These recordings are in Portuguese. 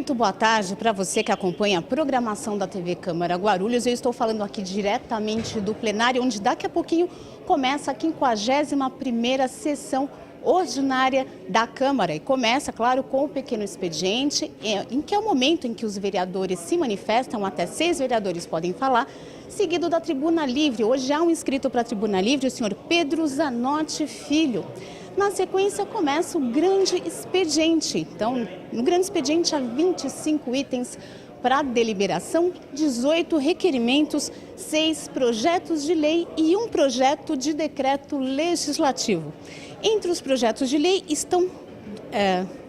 Muito boa tarde para você que acompanha a programação da TV Câmara Guarulhos. Eu estou falando aqui diretamente do plenário, onde daqui a pouquinho começa a 51ª sessão ordinária da Câmara. E começa, claro, com o pequeno expediente, em que é o momento em que os vereadores se manifestam, até 6 vereadores podem falar, seguido da tribuna livre. Hoje há um inscrito para a tribuna livre, o senhor Pedro Zanotti Filho. Na sequência, começa o grande expediente. Então, no grande expediente, há 25 itens para deliberação, 18 requerimentos, 6 projetos de lei e um projeto de decreto legislativo. Entre os projetos de lei estão,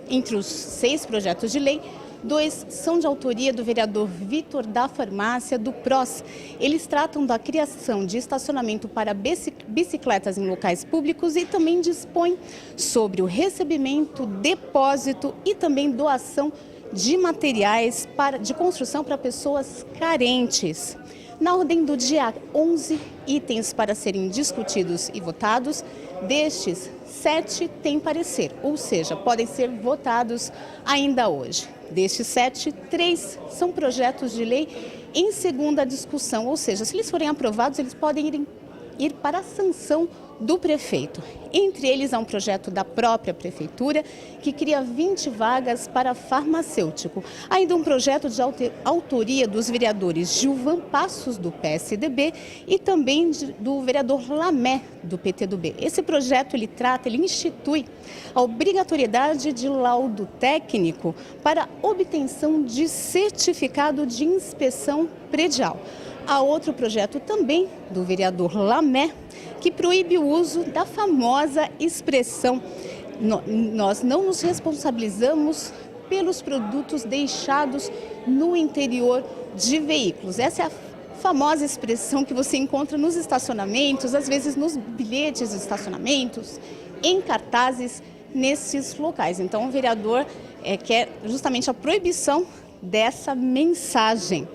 entre os 6 projetos de lei, 2 são de autoria do vereador Vitor da Farmácia, do PROS. Eles tratam da criação de estacionamento para bicicletas em locais públicos e também dispõem sobre o recebimento, depósito e também doação de materiais de construção para pessoas carentes. Na ordem do dia, 11 itens para serem discutidos e votados. Destes, 7 têm parecer, ou seja, podem ser votados ainda hoje. Destes 7, 3 são projetos de lei em segunda discussão, ou seja, se eles forem aprovados, eles podem ir para a sanção do prefeito. Entre eles há um projeto da própria prefeitura que cria 20 vagas para farmacêutico. Ainda um projeto de autoria dos vereadores Gilvan Passos, do PSDB, e também do vereador Lamé, do PTDB. Esse projeto ele institui a obrigatoriedade de laudo técnico para obtenção de certificado de inspeção predial. Há outro projeto também do vereador Lamé, que proíbe o uso da famosa expressão "nós não nos responsabilizamos pelos produtos deixados no interior de veículos". Essa é a famosa expressão que você encontra nos estacionamentos, às vezes nos bilhetes de estacionamentos, em cartazes nesses locais. Então o vereador quer justamente a proibição dessa mensagem.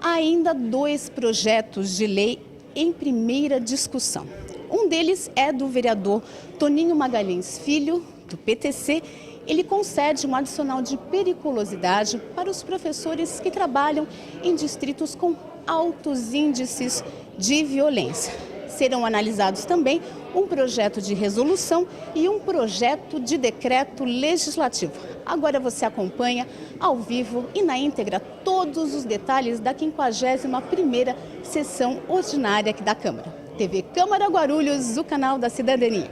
Há ainda 2 projetos de lei em primeira discussão. Um deles é do vereador Toninho Magalhães Filho, do PTC. Ele concede um adicional de periculosidade para os professores que trabalham em distritos com altos índices de violência. Serão analisados também um projeto de resolução e um projeto de decreto legislativo. Agora você acompanha ao vivo e na íntegra todos os detalhes da 51ª sessão ordinária aqui da Câmara. TV Câmara Guarulhos, o canal da cidadania.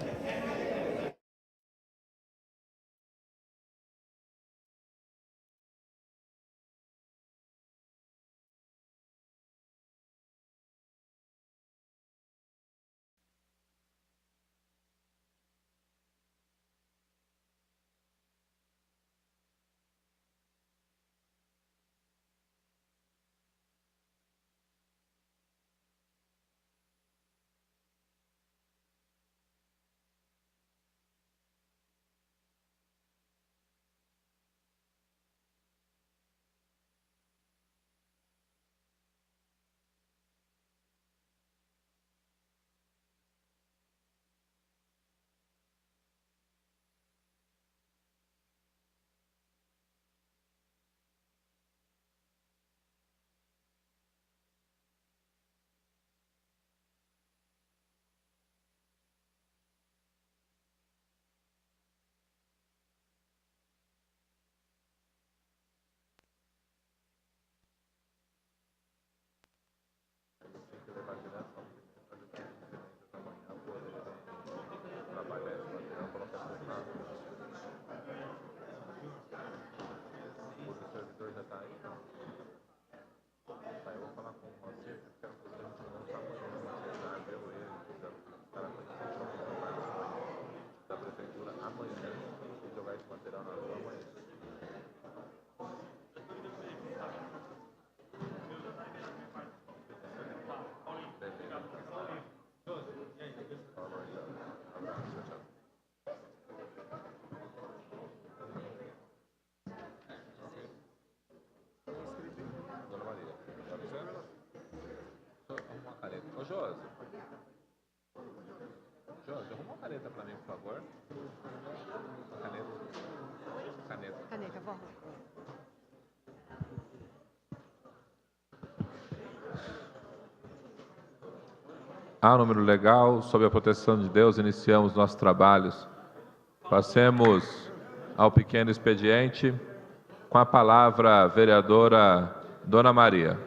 Josi, arruma uma caneta pra mim, por favor. Uma caneta. Caneta. Caneca, vamos. Há um número legal, sob a proteção de Deus, iniciamos nossos trabalhos. Passemos ao pequeno expediente, com a palavra a vereadora Dona Maria.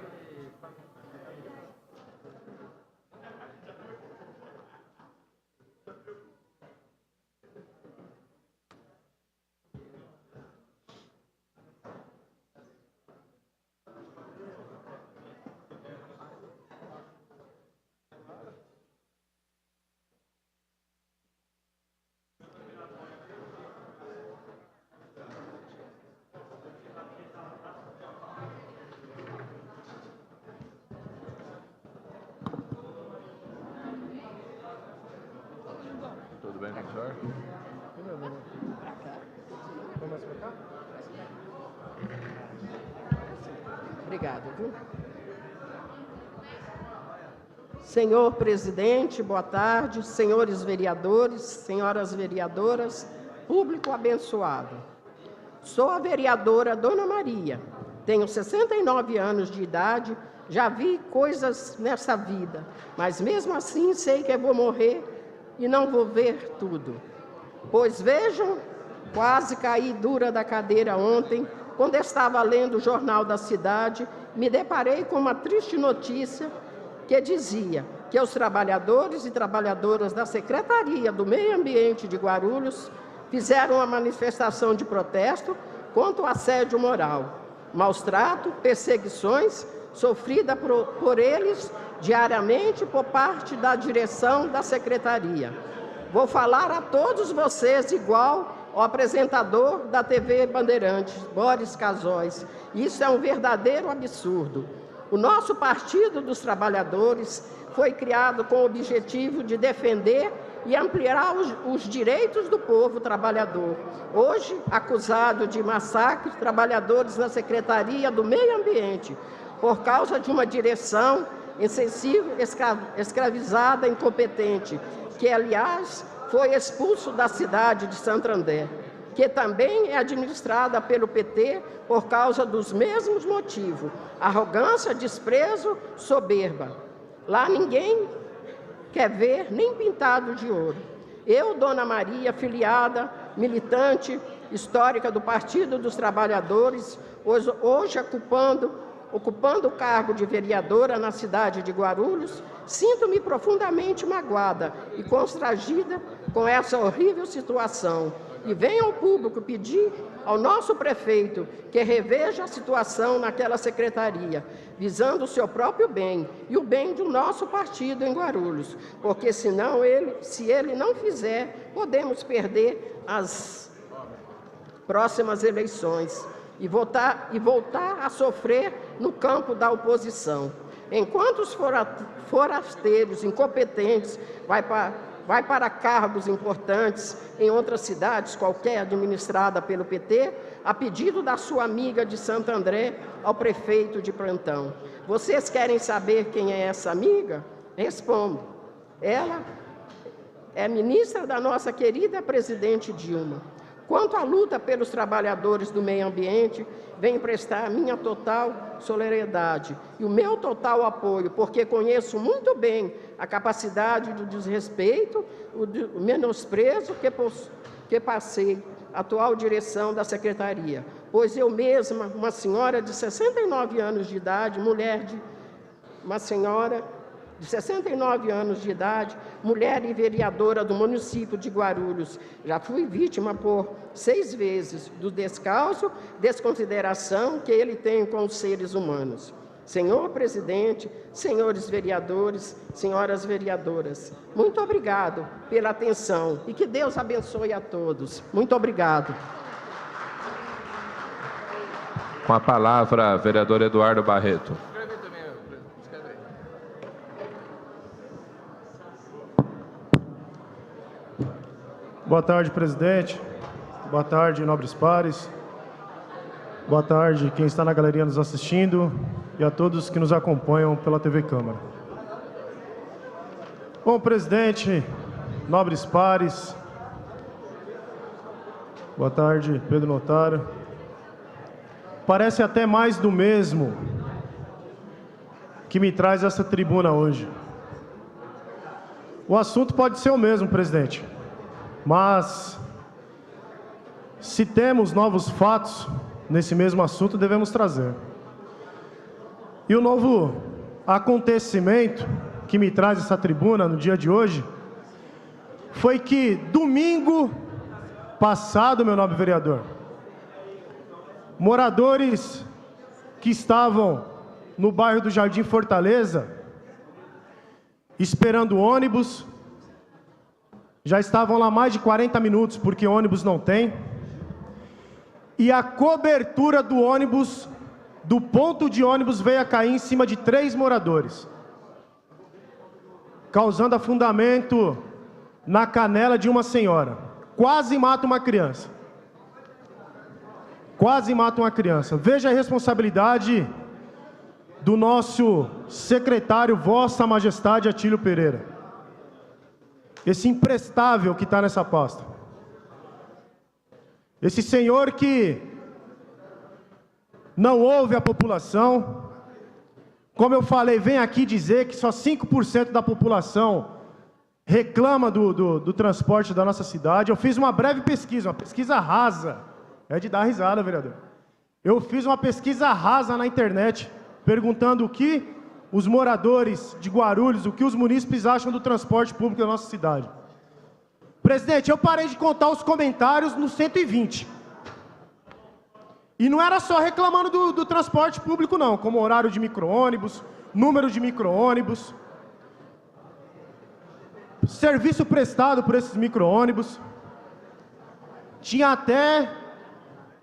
Tudo bem com o senhor? Obrigado, viu? Senhor presidente, boa tarde, senhores vereadores, senhoras vereadoras, público abençoado. Sou a vereadora Dona Maria, tenho 69 anos de idade, já vi coisas nessa vida, mas mesmo assim sei que eu vou morrer e não vou ver tudo. Pois vejam, quase caí dura da cadeira ontem, quando estava lendo o Jornal da Cidade, me deparei com uma triste notícia que dizia que os trabalhadores e trabalhadoras da Secretaria do Meio Ambiente de Guarulhos fizeram uma manifestação de protesto contra o assédio moral, maus-trato, perseguições sofrida por eles diariamente por parte da direção da Secretaria. Vou falar a todos vocês igual ao apresentador da TV Bandeirantes, Boris Casóis. Isso é um verdadeiro absurdo. O nosso Partido dos Trabalhadores foi criado com o objetivo de defender e ampliar os direitos do povo trabalhador. Hoje, acusado de massacre, trabalhadores na Secretaria do Meio Ambiente, por causa de uma direção insensível, escravizada, incompetente, que, aliás, foi expulso da cidade de Santo André, que também é administrada pelo PT por causa dos mesmos motivos: arrogância, desprezo, soberba. Lá ninguém quer ver nem pintado de ouro. Eu, Dona Maria, filiada, militante, histórica do Partido dos Trabalhadores, hoje ocupando o cargo de vereadora na cidade de Guarulhos, sinto-me profundamente magoada e constrangida com essa horrível situação. E venho ao público pedir ao nosso prefeito que reveja a situação naquela secretaria, visando o seu próprio bem e o bem do nosso partido em Guarulhos, porque se ele não fizer, podemos perder as próximas eleições e voltar a sofrer no campo da oposição. Enquanto os forasteiros incompetentes vai para cargos importantes em outras cidades, qualquer administrada pelo PT, a pedido da sua amiga de Santo André ao prefeito de plantão. Vocês querem saber quem é essa amiga? Respondo. Ela é ministra da nossa querida presidente Dilma. Quanto à luta pelos trabalhadores do meio ambiente, venho prestar a minha total solidariedade e o meu total apoio, porque conheço muito bem a capacidade do desrespeito, o menosprezo que passei à atual direção da Secretaria, pois eu mesma, uma senhora de 69 anos de idade, mulher e vereadora do município de Guarulhos, já fui vítima por 6 vezes do descaso, desconsideração que ele tem com os seres humanos. Senhor presidente, senhores vereadores, senhoras vereadoras, muito obrigado pela atenção e que Deus abençoe a todos. Muito obrigado. Com a palavra, vereador Eduardo Barreto. Boa tarde, presidente. Boa tarde, nobres pares. Boa tarde, quem está na galeria nos assistindo e a todos que nos acompanham pela TV Câmara. Bom, presidente, nobres pares. Boa tarde, Pedro Notário. Parece até mais do mesmo que me traz essa tribuna hoje. O assunto pode ser o mesmo, presidente, mas se temos novos fatos nesse mesmo assunto, devemos trazer. E o novo acontecimento que me traz essa tribuna no dia de hoje foi que domingo passado, meu nobre vereador, moradores que estavam no bairro do Jardim Fortaleza, esperando o ônibus, já estavam lá mais de 40 minutos, porque ônibus não tem, e a cobertura do ônibus, do ponto de ônibus, veio a cair em cima de 3 moradores, causando afundamento na canela de uma senhora. Quase mata uma criança. Quase mata uma criança. Veja a responsabilidade do nosso secretário, Vossa Majestade Atílio Pereira. Esse imprestável que está nessa pasta. Esse senhor que não ouve a população. Como eu falei, vem aqui dizer que só 5% da população reclama do transporte da nossa cidade. Eu fiz uma breve pesquisa, uma pesquisa rasa. É de dar risada, vereador. Eu fiz uma pesquisa rasa na internet, perguntando o que os moradores de Guarulhos, o que os munícipes acham do transporte público da nossa cidade. Presidente, eu parei de contar os comentários no 120. E não era só reclamando do transporte público, não, como horário de micro-ônibus, número de micro-ônibus, serviço prestado por esses micro-ônibus. Tinha até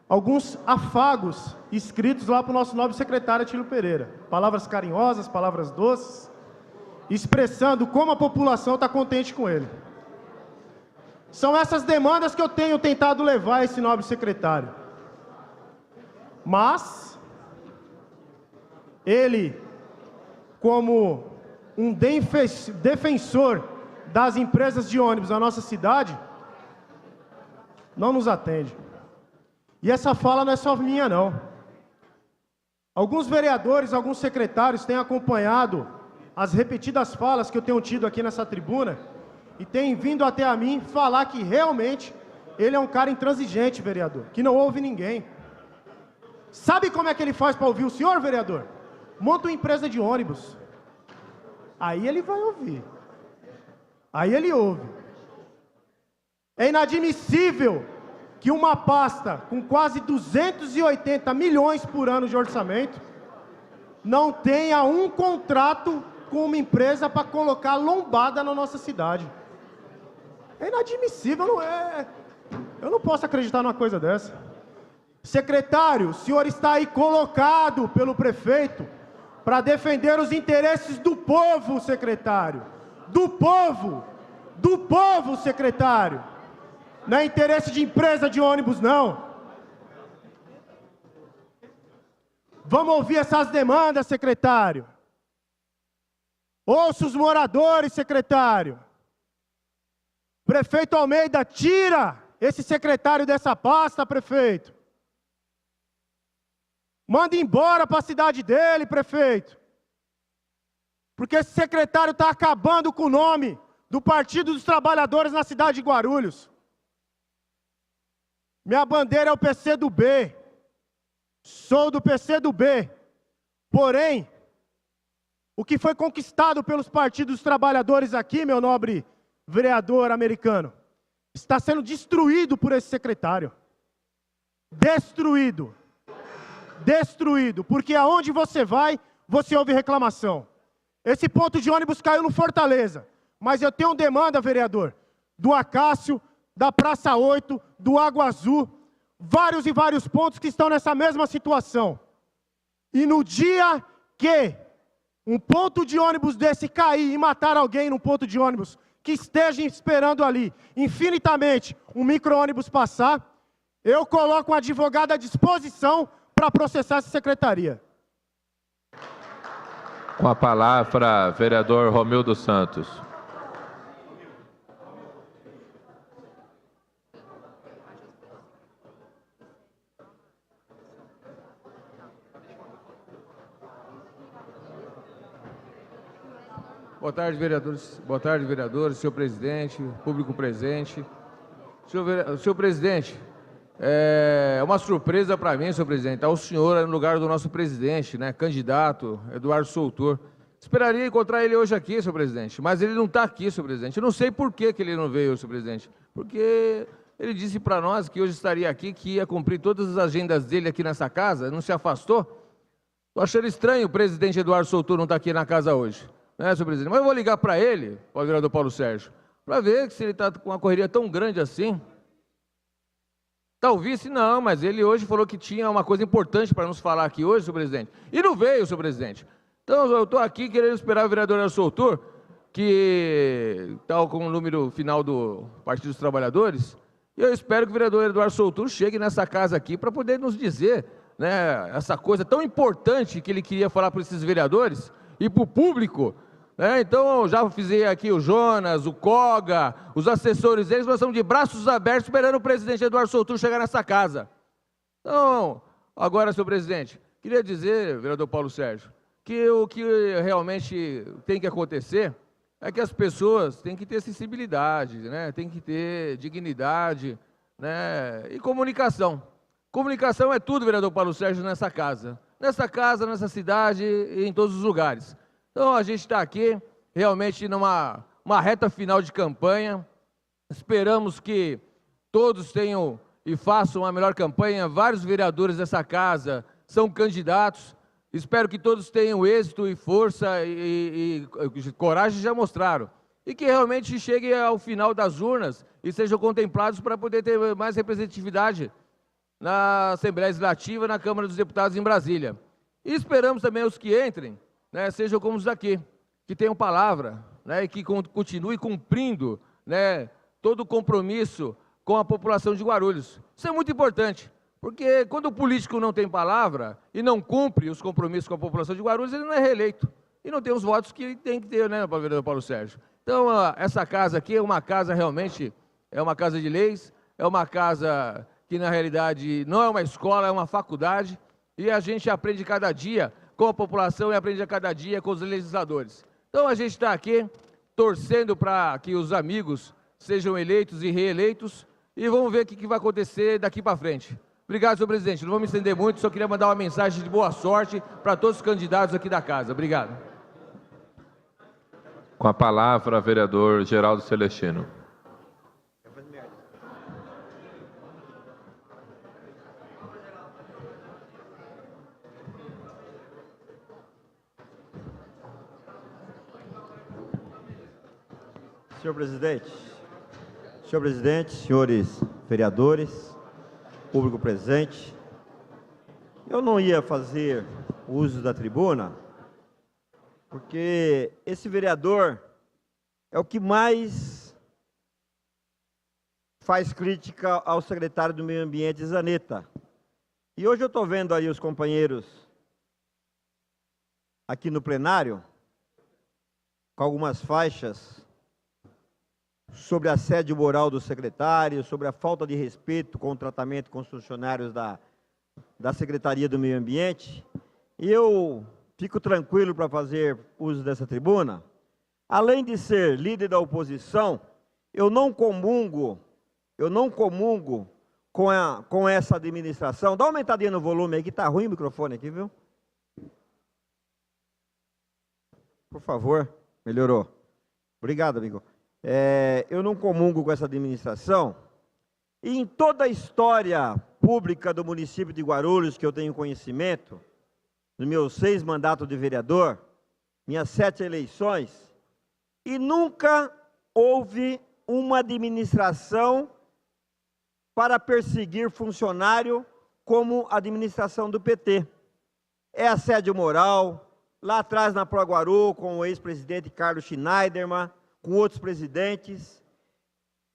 alguns afagos escritos lá para o nosso nobre secretário Atílio Pereira. Palavras carinhosas, palavras doces, expressando como a população está contente com ele. São essas demandas que eu tenho tentado levar a esse nobre secretário. Mas ele, como um defensor das empresas de ônibus da nossa cidade, não nos atende. E essa fala não é só minha, não. Alguns vereadores, alguns secretários têm acompanhado as repetidas falas que eu tenho tido aqui nessa tribuna e têm vindo até a mim falar que realmente ele é um cara intransigente, vereador, que não ouve ninguém. Sabe como é que ele faz para ouvir o senhor, vereador? Monta uma empresa de ônibus. Aí ele vai ouvir. Aí ele ouve. É inadmissível que uma pasta com quase 280 milhões por ano de orçamento não tenha um contrato com uma empresa para colocar lombada na nossa cidade. É inadmissível, não é? Eu não posso acreditar numa coisa dessa. Secretário, o senhor está aí colocado pelo prefeito para defender os interesses do povo, secretário. Do povo, secretário. Não é interesse de empresa de ônibus, não. Vamos ouvir essas demandas, secretário. Ouça os moradores, secretário. Prefeito Almeida, tira esse secretário dessa pasta, prefeito. Manda embora para a cidade dele, prefeito. Porque esse secretário está acabando com o nome do Partido dos Trabalhadores na cidade de Guarulhos. Minha bandeira é o PCdoB. Sou do PCdoB. Porém, o que foi conquistado pelos partidos dos trabalhadores aqui, meu nobre vereador americano, está sendo destruído por esse secretário. Destruído. Destruído. Porque aonde você vai, você ouve reclamação. Esse ponto de ônibus caiu no Fortaleza. Mas eu tenho demanda, vereador, do Acácio, da Praça 8, do Água Azul, vários e vários pontos que estão nessa mesma situação. E no dia que um ponto de ônibus desse cair e matar alguém num ponto de ônibus que esteja esperando ali infinitamente um micro-ônibus passar, eu coloco um advogado à disposição para processar essa secretaria. Com a palavra, vereador Romildo Santos. Boa tarde, vereadores, senhor presidente, público presente. Senhor presidente, é uma surpresa para mim, senhor presidente, estar o senhor no lugar do nosso presidente, né, candidato Eduardo Soutor. Esperaria encontrar ele hoje aqui, senhor presidente, mas ele não está aqui, senhor presidente. Eu não sei por que ele não veio, senhor presidente, porque ele disse para nós que hoje estaria aqui, que ia cumprir todas as agendas dele aqui nessa casa, não se afastou. Estou achando estranho o presidente Eduardo Soutor não estar aqui na casa hoje, né, senhor presidente? Mas eu vou ligar para ele, para o vereador Paulo Sérgio, para ver se ele está com uma correria tão grande assim. Está o vice? Não, mas ele hoje falou que tinha uma coisa importante para nos falar aqui hoje, senhor presidente, e não veio, senhor presidente. Então, eu estou aqui querendo esperar o vereador Eduardo Soutor, que está com o número final do Partido dos Trabalhadores, e eu espero que o vereador Eduardo Soutor chegue nessa casa aqui para poder nos dizer, né, essa coisa tão importante que ele queria falar para esses vereadores e para o público, né? Então, eu já fiz aqui o Jonas, o Koga, os assessores deles, nós estamos de braços abertos esperando o presidente Eduardo Soutor chegar nessa casa. Então, agora, senhor presidente, queria dizer, vereador Paulo Sérgio, que o que realmente tem que acontecer é que as pessoas têm que ter sensibilidade, né? Tem que ter dignidade, né? E comunicação. Comunicação é tudo, vereador Paulo Sérgio, nessa casa, nessa cidade e em todos os lugares. Então, a gente está aqui realmente numa reta final de campanha. Esperamos que todos tenham e façam a melhor campanha. Vários vereadores dessa casa são candidatos. Espero que todos tenham êxito e força e coragem, já mostraram. E que realmente cheguem ao final das urnas e sejam contemplados para poder ter mais representatividade na Assembleia Legislativa, na Câmara dos Deputados em Brasília. E esperamos também os que entrem, né, sejam como os daqui, que tenham palavra, né, e que continuem cumprindo, né, todo o compromisso com a população de Guarulhos. Isso é muito importante. Porque quando o político não tem palavra e não cumpre os compromissos com a população de Guarulhos, ele não é reeleito. E não tem os votos que ele tem que ter, né, vereador Paulo Sérgio? Então, essa casa aqui é uma casa realmente, é uma casa de leis, é uma casa que, na realidade, não é uma escola, é uma faculdade, e a gente aprende cada dia com a população e aprende a cada dia com os legisladores. Então, a gente está aqui torcendo para que os amigos sejam eleitos e reeleitos, e vamos ver o que vai acontecer daqui para frente. Obrigado, senhor presidente. Não vou me estender muito, só queria mandar uma mensagem de boa sorte para todos os candidatos aqui da casa. Obrigado. Com a palavra, vereador Geraldo Celestino. Senhor presidente, senhores vereadores, público presente, eu não ia fazer uso da tribuna, porque esse vereador é o que mais faz crítica ao secretário do Meio Ambiente, Zanetta. E hoje eu estou vendo aí os companheiros aqui no plenário, com algumas faixas sobre assédio moral do secretário, sobre a falta de respeito com o tratamento com os funcionários da Secretaria do Meio Ambiente. E eu fico tranquilo para fazer uso dessa tribuna. Além de ser líder da oposição, eu não comungo com essa administração. Dá uma aumentadinha no volume aí, que está ruim o microfone aqui, viu? Por favor, melhorou. Obrigado, amigo. Eu não comungo com essa administração, e em toda a história pública do município de Guarulhos, que eu tenho conhecimento, nos meus 6 mandatos de vereador, minhas 7 eleições, e nunca houve uma administração para perseguir funcionário como a administração do PT. É assédio moral, lá atrás na Proguaru, com o ex-presidente Carlos Schneiderman, com outros presidentes.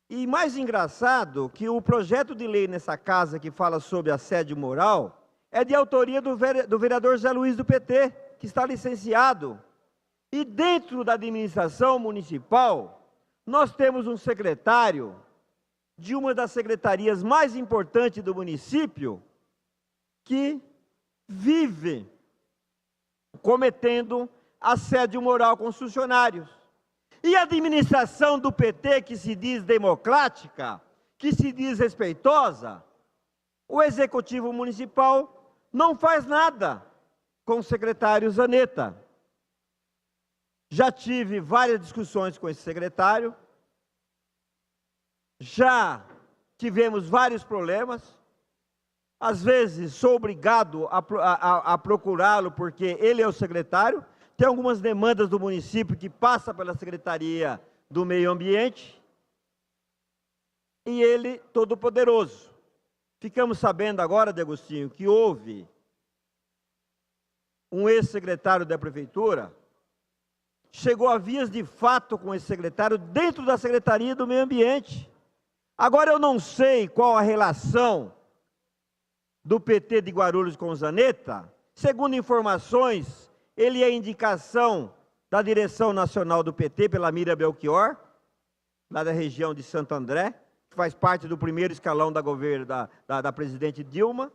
E mais engraçado que o projeto de lei nessa casa que fala sobre assédio moral é de autoria do vereador Zé Luiz do PT, que está licenciado. E dentro da administração municipal, nós temos um secretário de uma das secretarias mais importantes do município que vive cometendo assédio moral com os funcionários. E a administração do PT, que se diz democrática, que se diz respeitosa, o Executivo Municipal não faz nada com o secretário Zanetta. Já tive várias discussões com esse secretário, já tivemos vários problemas, às vezes sou obrigado a procurá-lo porque ele é o secretário, tem algumas demandas do município que passam pela Secretaria do Meio Ambiente, e ele todo poderoso. Ficamos sabendo agora, de Agostinho, que houve um ex-secretário da Prefeitura, chegou a vias de fato com esse secretário dentro da Secretaria do Meio Ambiente. Agora eu não sei qual a relação do PT de Guarulhos com o Zanetta. Segundo informações, ele é indicação da direção nacional do PT pela Mira Belchior, lá da região de Santo André, que faz parte do primeiro escalão da governo da presidente Dilma,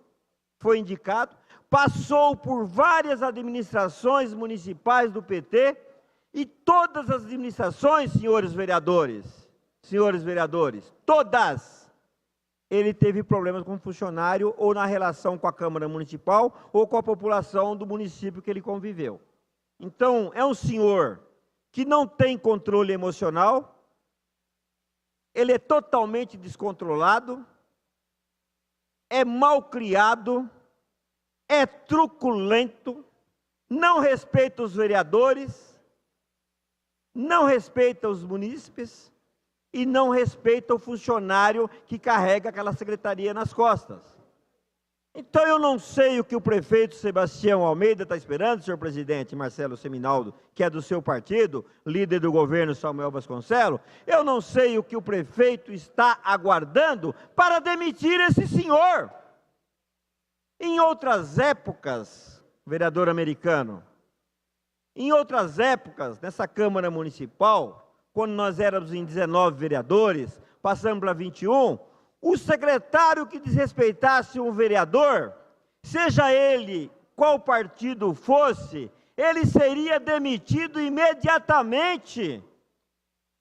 foi indicado, passou por várias administrações municipais do PT, e todas as administrações, senhores vereadores, todas, ele teve problemas com o funcionário, ou na relação com a Câmara Municipal, ou com a população do município que ele conviveu. Então, é um senhor que não tem controle emocional, ele é totalmente descontrolado, é mal criado, é truculento, não respeita os vereadores, não respeita os munícipes e não respeita o funcionário que carrega aquela secretaria nas costas. Então eu não sei o que o prefeito Sebastião Almeida está esperando, senhor presidente, Marcelo Seminaldo, que é do seu partido, líder do governo Samuel Vasconcelos, eu não sei o que o prefeito está aguardando para demitir esse senhor. Em outras épocas, vereador americano, em outras épocas, nessa Câmara Municipal, quando nós éramos em 19 vereadores, passamos para 21, o secretário que desrespeitasse um vereador, seja ele qual partido fosse, ele seria demitido imediatamente,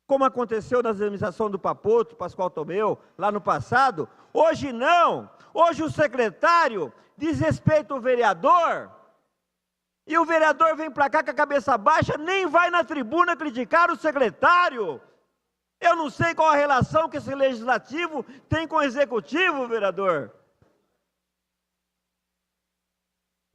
como aconteceu na administração do Papoto, Pascoal Tomeu, lá no passado. Hoje não, hoje o secretário desrespeita o vereador, e o vereador vem para cá com a cabeça baixa, nem vai na tribuna criticar o secretário. Eu não sei qual a relação que esse legislativo tem com o executivo, vereador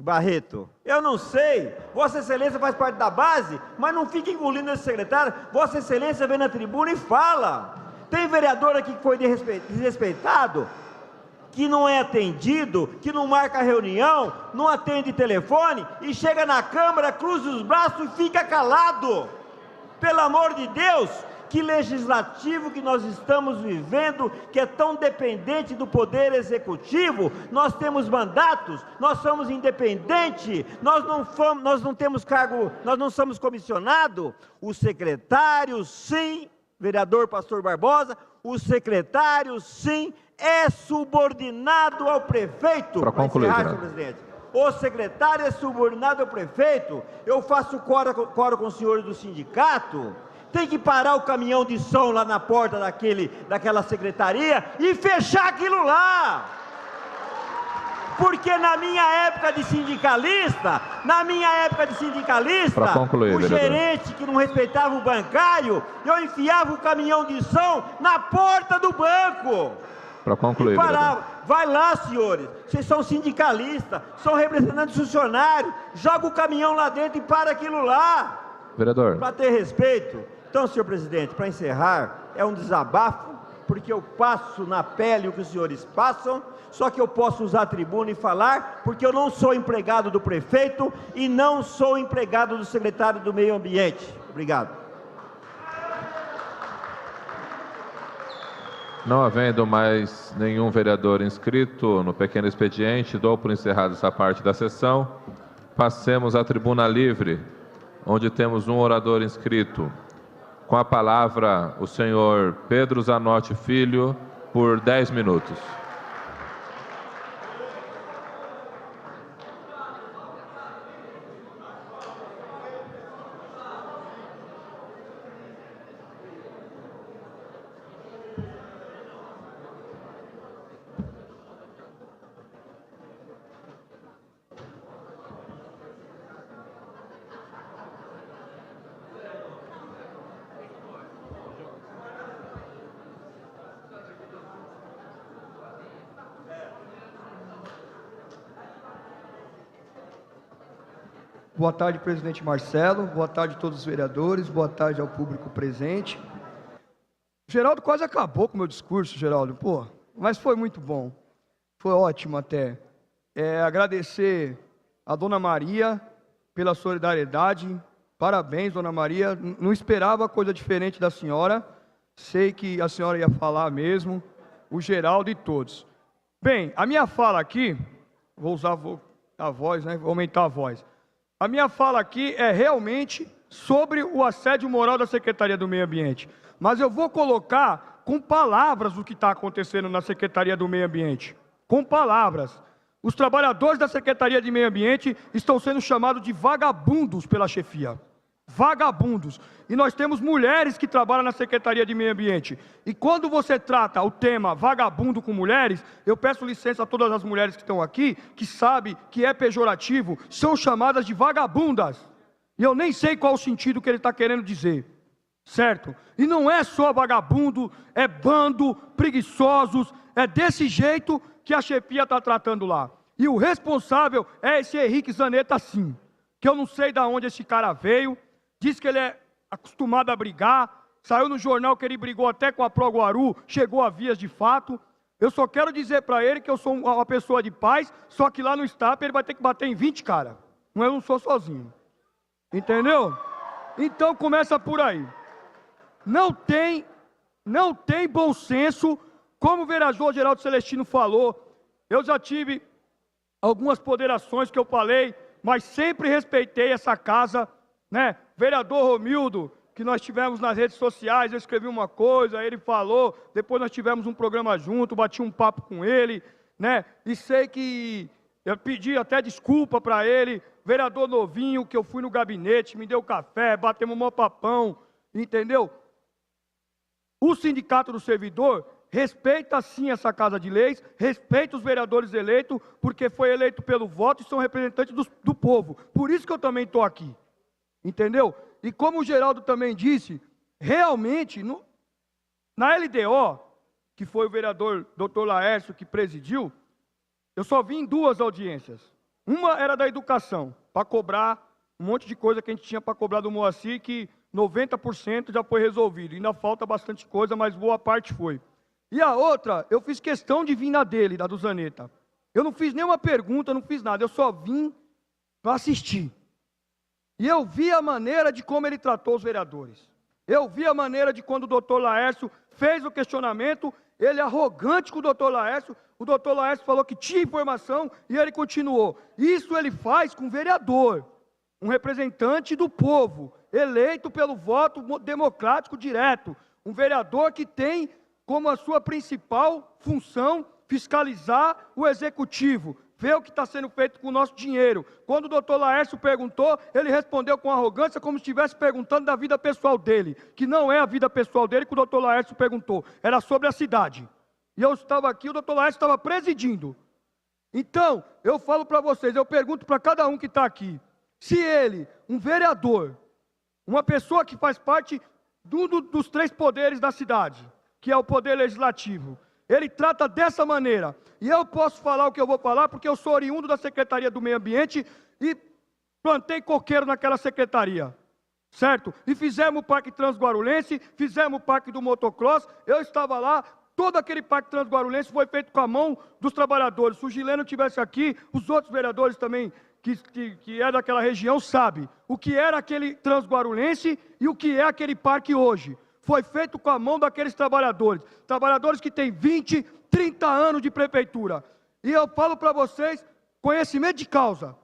Barreto. Eu não sei, Vossa Excelência faz parte da base, mas não fica engolindo esse secretário. Vossa Excelência vem na tribuna e fala. Tem vereador aqui que foi desrespeitado, que não é atendido, que não marca reunião, não atende telefone, e chega na Câmara, cruza os braços e fica calado. Pelo amor de Deus, que legislativo que nós estamos vivendo, que é tão dependente do poder executivo. Nós temos mandatos, nós somos independentes, nós não temos cargo, nós não somos comissionados. O secretário, sim, vereador Pastor Barbosa, o secretário, sim, é subordinado ao prefeito. Para concluir, senhor presidente. O secretário é subordinado ao prefeito. Eu faço coro com os senhores do sindicato. Tem que parar o caminhão de som lá na porta daquela secretaria e fechar aquilo lá. Porque na minha época de sindicalista, Para concluir, o vereador, gerente que não respeitava o bancário, eu enfiava o caminhão de som na porta do banco. para concluir, E parava. vereador. Vai lá, senhores, vocês são sindicalistas, são representantes funcionários, joga o caminhão lá dentro e para aquilo lá, Vereador, para ter respeito. Então, senhor presidente, para encerrar, é um desabafo, porque eu passo na pele o que os senhores passam, só que eu posso usar a tribuna e falar, porque eu não sou empregado do prefeito e não sou empregado do secretário do Meio Ambiente. Obrigado. não havendo mais nenhum vereador inscrito no pequeno expediente, dou por encerrada essa parte da sessão. Passemos à tribuna livre, onde temos um orador inscrito. Com a palavra, o senhor Pedro Zanotti Filho, por 10 minutos. Boa tarde, presidente Marcelo. Boa tarde a todos os vereadores. Boa tarde ao público presente. Geraldo quase acabou com o meu discurso, Geraldo. Pô, mas foi muito bom. Foi ótimo até. Agradecer a Dona Maria pela solidariedade. Parabéns, Dona Maria. Não esperava coisa diferente da senhora. Sei que a senhora ia falar mesmo. O Geraldo e todos. Bem, a minha fala aqui, vou usar a voz, né? Vou aumentar a voz. A minha fala aqui é realmente sobre o assédio moral da Secretaria do Meio Ambiente. Mas eu vou colocar com palavras o que está acontecendo na Secretaria do Meio Ambiente. Com palavras. Os trabalhadores da Secretaria de Meio Ambiente estão sendo chamados de vagabundos pela chefia. Vagabundos. E nós temos mulheres que trabalham na Secretaria de Meio Ambiente. E quando você trata o tema vagabundo com mulheres, eu peço licença a todas as mulheres que estão aqui, que sabem que é pejorativo, são chamadas de vagabundas. E eu nem sei qual o sentido que ele está querendo dizer. Certo? E não é só vagabundo, é bando, preguiçosos, é desse jeito que a chefia está tratando lá. E o responsável é esse Henrique Zanetta, sim. Que eu não sei de onde esse cara veio, diz que ele é acostumado a brigar, saiu no jornal que ele brigou até com a Pro Guaru, chegou a vias de fato. Eu só quero dizer para ele que eu sou uma pessoa de paz, só que lá no STAP ele vai ter que bater em 20 cara. Eu não sou sozinho. Entendeu? Então começa por aí. Não tem bom senso, como o vereador Geraldo Celestino falou. Eu já tive algumas ponderações que eu falei, mas sempre respeitei essa casa, né? Vereador Romildo, que nós tivemos nas redes sociais, eu escrevi uma coisa, ele falou, depois nós tivemos um programa junto, bati um papo com ele, né? E sei que eu pedi até desculpa para ele, vereador novinho, que eu fui no gabinete, me deu café, batemos um maior papão, entendeu? O Sindicato do Servidor respeita sim essa Casa de Leis, respeita os vereadores eleitos, porque foi eleito pelo voto e são representantes do povo. Por isso que eu também estou aqui. Entendeu? E como o Geraldo também disse, realmente, na LDO, que foi o vereador Dr. Laércio que presidiu, eu só vim em 2 audiências. Uma era da educação, para cobrar um monte de coisa que a gente tinha para cobrar do Moacir, que 90% já foi resolvido. Ainda falta bastante coisa, mas boa parte foi. E a outra, eu fiz questão de vir na dele, da do Zanetta. Eu não fiz nenhuma pergunta, não fiz nada, eu só vim para assistir. E eu vi a maneira de como ele tratou os vereadores. Eu vi a maneira de quando o doutor Laércio fez o questionamento, ele arrogante com o doutor Laércio falou que tinha informação e ele continuou. Isso ele faz com o vereador, um representante do povo, eleito pelo voto democrático direto, um vereador que tem como a sua principal função fiscalizar o executivo, ver o que está sendo feito com o nosso dinheiro. Quando o doutor Laércio perguntou, ele respondeu com arrogância, como se estivesse perguntando da vida pessoal dele, que não é a vida pessoal dele que o doutor Laércio perguntou, era sobre a cidade. E eu estava aqui, o doutor Laércio estava presidindo. Então, eu falo para vocês, eu pergunto para cada um que está aqui, se ele, um vereador, uma pessoa que faz parte dos 3 poderes da cidade, que é o poder legislativo, ele trata dessa maneira, e eu posso falar o que eu vou falar, porque eu sou oriundo da Secretaria do Meio Ambiente, e plantei coqueiro naquela secretaria, certo? E fizemos o Parque Transguarulhense, fizemos o Parque do Motocross, eu estava lá, todo aquele Parque Transguarulhense foi feito com a mão dos trabalhadores. Se o Gileno estivesse aqui, os outros vereadores também, que é daquela região, sabe o que era aquele Transguarulhense e o que é aquele parque hoje. Foi feito com a mão daqueles trabalhadores, trabalhadores que têm 20, 30 anos de prefeitura. E eu falo para vocês, conhecimento de causa.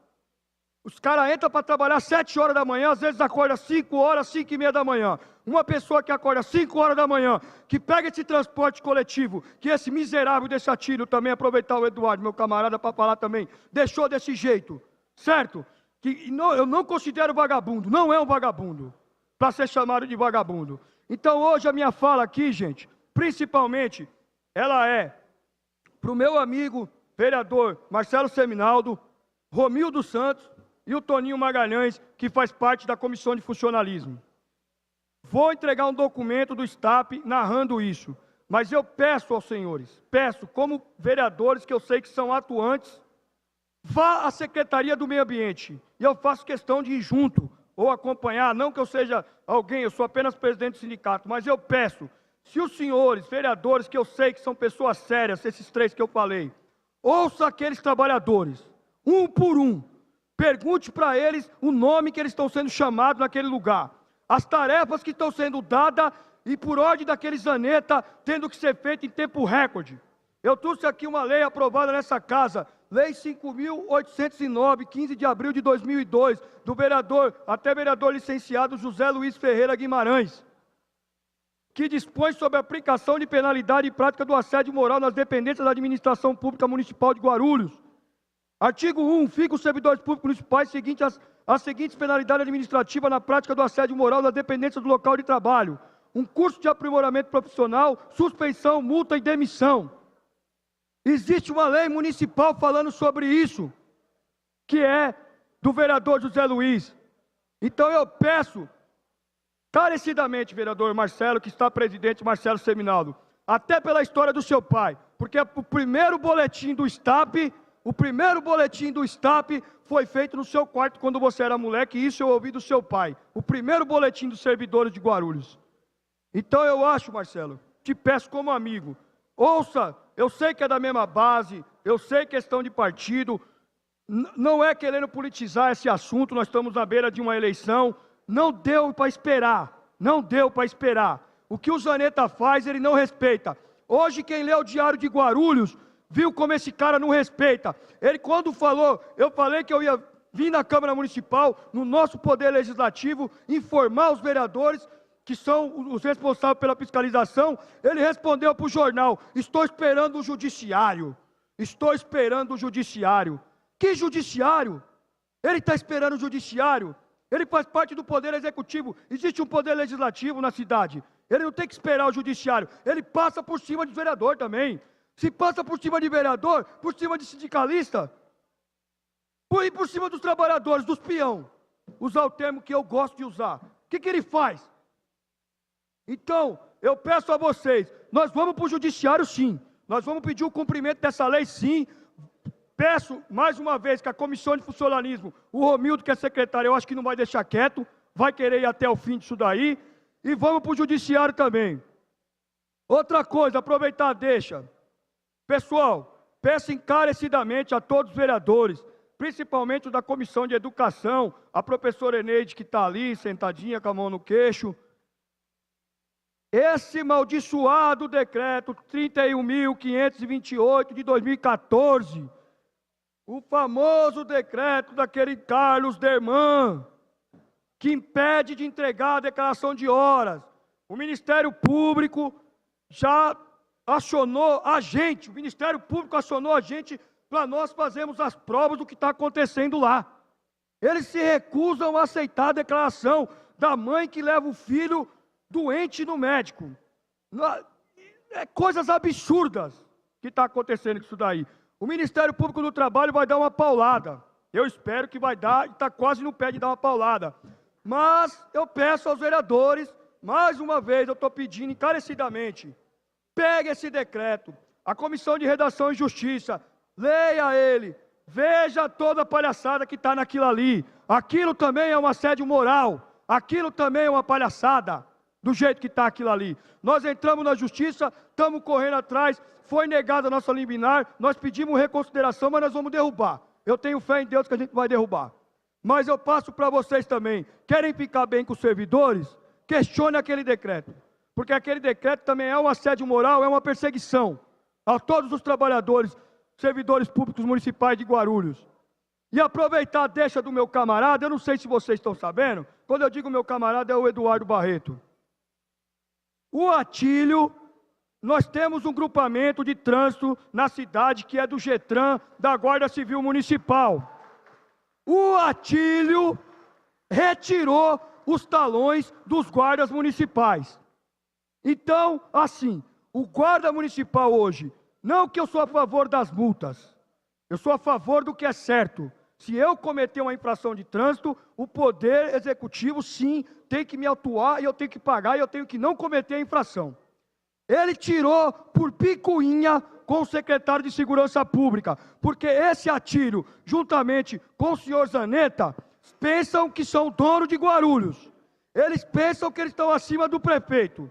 Os caras entram para trabalhar 7 horas da manhã, às vezes acorda 5 horas, 5 e meia da manhã. Uma pessoa que acorda 5 horas da manhã, que pega esse transporte coletivo, que esse miserável desse Atílio também, aproveitar o Eduardo, meu camarada, para falar também, deixou desse jeito, certo? Que eu não considero vagabundo, não é um vagabundo, para ser chamado de vagabundo. Então hoje a minha fala aqui, gente, principalmente, ela é para o meu amigo vereador Marcelo Seminaldo, Romildo Santos e o Toninho Magalhães, que faz parte da Comissão de Funcionalismo. Vou entregar um documento do STAP narrando isso, mas eu peço aos senhores, peço como vereadores que eu sei que são atuantes, vá à Secretaria do Meio Ambiente. E eu faço questão de ir junto, ou acompanhar, não que eu seja alguém, eu sou apenas presidente do sindicato, mas eu peço, se os senhores vereadores, que eu sei que são pessoas sérias, esses 3 que eu falei, ouça aqueles trabalhadores, um por um, pergunte para eles o nome que eles estão sendo chamados naquele lugar, as tarefas que estão sendo dadas e por ordem daquele Zaneta, tendo que ser feito em tempo recorde. Eu trouxe aqui uma lei aprovada nessa casa, Lei 5.809, 15 de abril de 2002, do vereador licenciado José Luiz Ferreira Guimarães, que dispõe sobre a aplicação de penalidade e prática do assédio moral nas dependências da administração pública municipal de Guarulhos. Artigo 1. Fica os servidores públicos municipais as seguintes penalidades administrativas na prática do assédio moral nas dependências do local de trabalho: um curso de aprimoramento profissional, suspensão, multa e demissão. Existe uma lei municipal falando sobre isso, que é do vereador José Luiz. Então eu peço, carecidamente, vereador Marcelo, que está presidente, Marcelo Seminaldo, até pela história do seu pai, porque o primeiro boletim do STAP foi feito no seu quarto quando você era moleque, e isso eu ouvi do seu pai. O primeiro boletim dos servidores de Guarulhos. Então eu acho, Marcelo, te peço como amigo, ouça, eu sei que é da mesma base, eu sei questão de partido, não é querendo politizar esse assunto, nós estamos na beira de uma eleição, não deu para esperar. O que o Zaneta faz, ele não respeita. Hoje quem lê o Diário de Guarulhos, viu como esse cara não respeita. Ele quando falou, eu falei que eu ia vir na Câmara Municipal, no nosso Poder Legislativo, informar os vereadores, que são os responsáveis pela fiscalização, ele respondeu para o jornal: estou esperando o judiciário. Que judiciário? Ele está esperando o judiciário? Ele faz parte do Poder Executivo, existe um Poder Legislativo na cidade, ele não tem que esperar o judiciário, ele passa por cima de vereador também. Se passa por cima de vereador, por cima de sindicalista, por cima dos trabalhadores, dos peão, usar o termo que eu gosto de usar. O que ele faz? Então, eu peço a vocês, nós vamos para o judiciário sim, nós vamos pedir o cumprimento dessa lei sim. Peço mais uma vez que a comissão de funcionalismo, o Romildo que é secretário, eu acho que não vai deixar quieto, vai querer ir até o fim disso daí, e vamos para o judiciário também. Outra coisa, aproveitar a deixa. Pessoal, peço encarecidamente a todos os vereadores, principalmente o da Comissão de Educação, a professora Eneide que está ali, sentadinha com a mão no queixo. Esse maldiçoado decreto 31.528 de 2014, o famoso decreto daquele Carlos Derman, que impede de entregar a declaração de horas. O Ministério Público já acionou a gente, para nós fazermos as provas do que está acontecendo lá. Eles se recusam a aceitar a declaração da mãe que leva o filho doente no médico. É coisas absurdas que está acontecendo com isso daí. O Ministério Público do Trabalho vai dar uma paulada. Eu espero que vai dar, e está quase no pé de dar uma paulada. Mas eu peço aos vereadores, mais uma vez, eu estou pedindo encarecidamente, pegue esse decreto, a Comissão de Redação e Justiça, leia ele, veja toda a palhaçada que está naquilo ali. Aquilo também é um assédio moral, aquilo também é uma palhaçada, do jeito que está aquilo ali. Nós entramos na Justiça, estamos correndo atrás, foi negada a nossa liminar, nós pedimos reconsideração, mas nós vamos derrubar. Eu tenho fé em Deus que a gente vai derrubar. Mas eu passo para vocês também, querem ficar bem com os servidores? Questione aquele decreto, porque aquele decreto também é um assédio moral, é uma perseguição a todos os trabalhadores, servidores públicos municipais de Guarulhos. E aproveitar a deixa do meu camarada, eu não sei se vocês estão sabendo, quando eu digo meu camarada é o Eduardo Barreto. O Atílio, nós temos um grupamento de trânsito na cidade que é do GETRAN, da Guarda Civil Municipal. O Atílio retirou os talões dos guardas municipais. Então, assim, o guarda municipal hoje, não que eu sou a favor das multas, eu sou a favor do que é certo. Se eu cometer uma infração de trânsito, o Poder Executivo, sim, tem que me autuar e eu tenho que pagar e eu tenho que não cometer a infração. Ele tirou por picuinha com o secretário de Segurança Pública, porque esse Atílio, juntamente com o senhor Zanetta, pensam que são dono de Guarulhos. Eles pensam que eles estão acima do prefeito.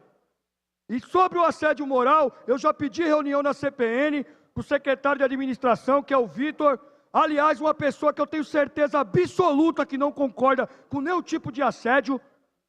E sobre o assédio moral, eu já pedi reunião na CPN com o secretário de administração, que é o Vitor. Aliás, uma pessoa que eu tenho certeza absoluta que não concorda com nenhum tipo de assédio,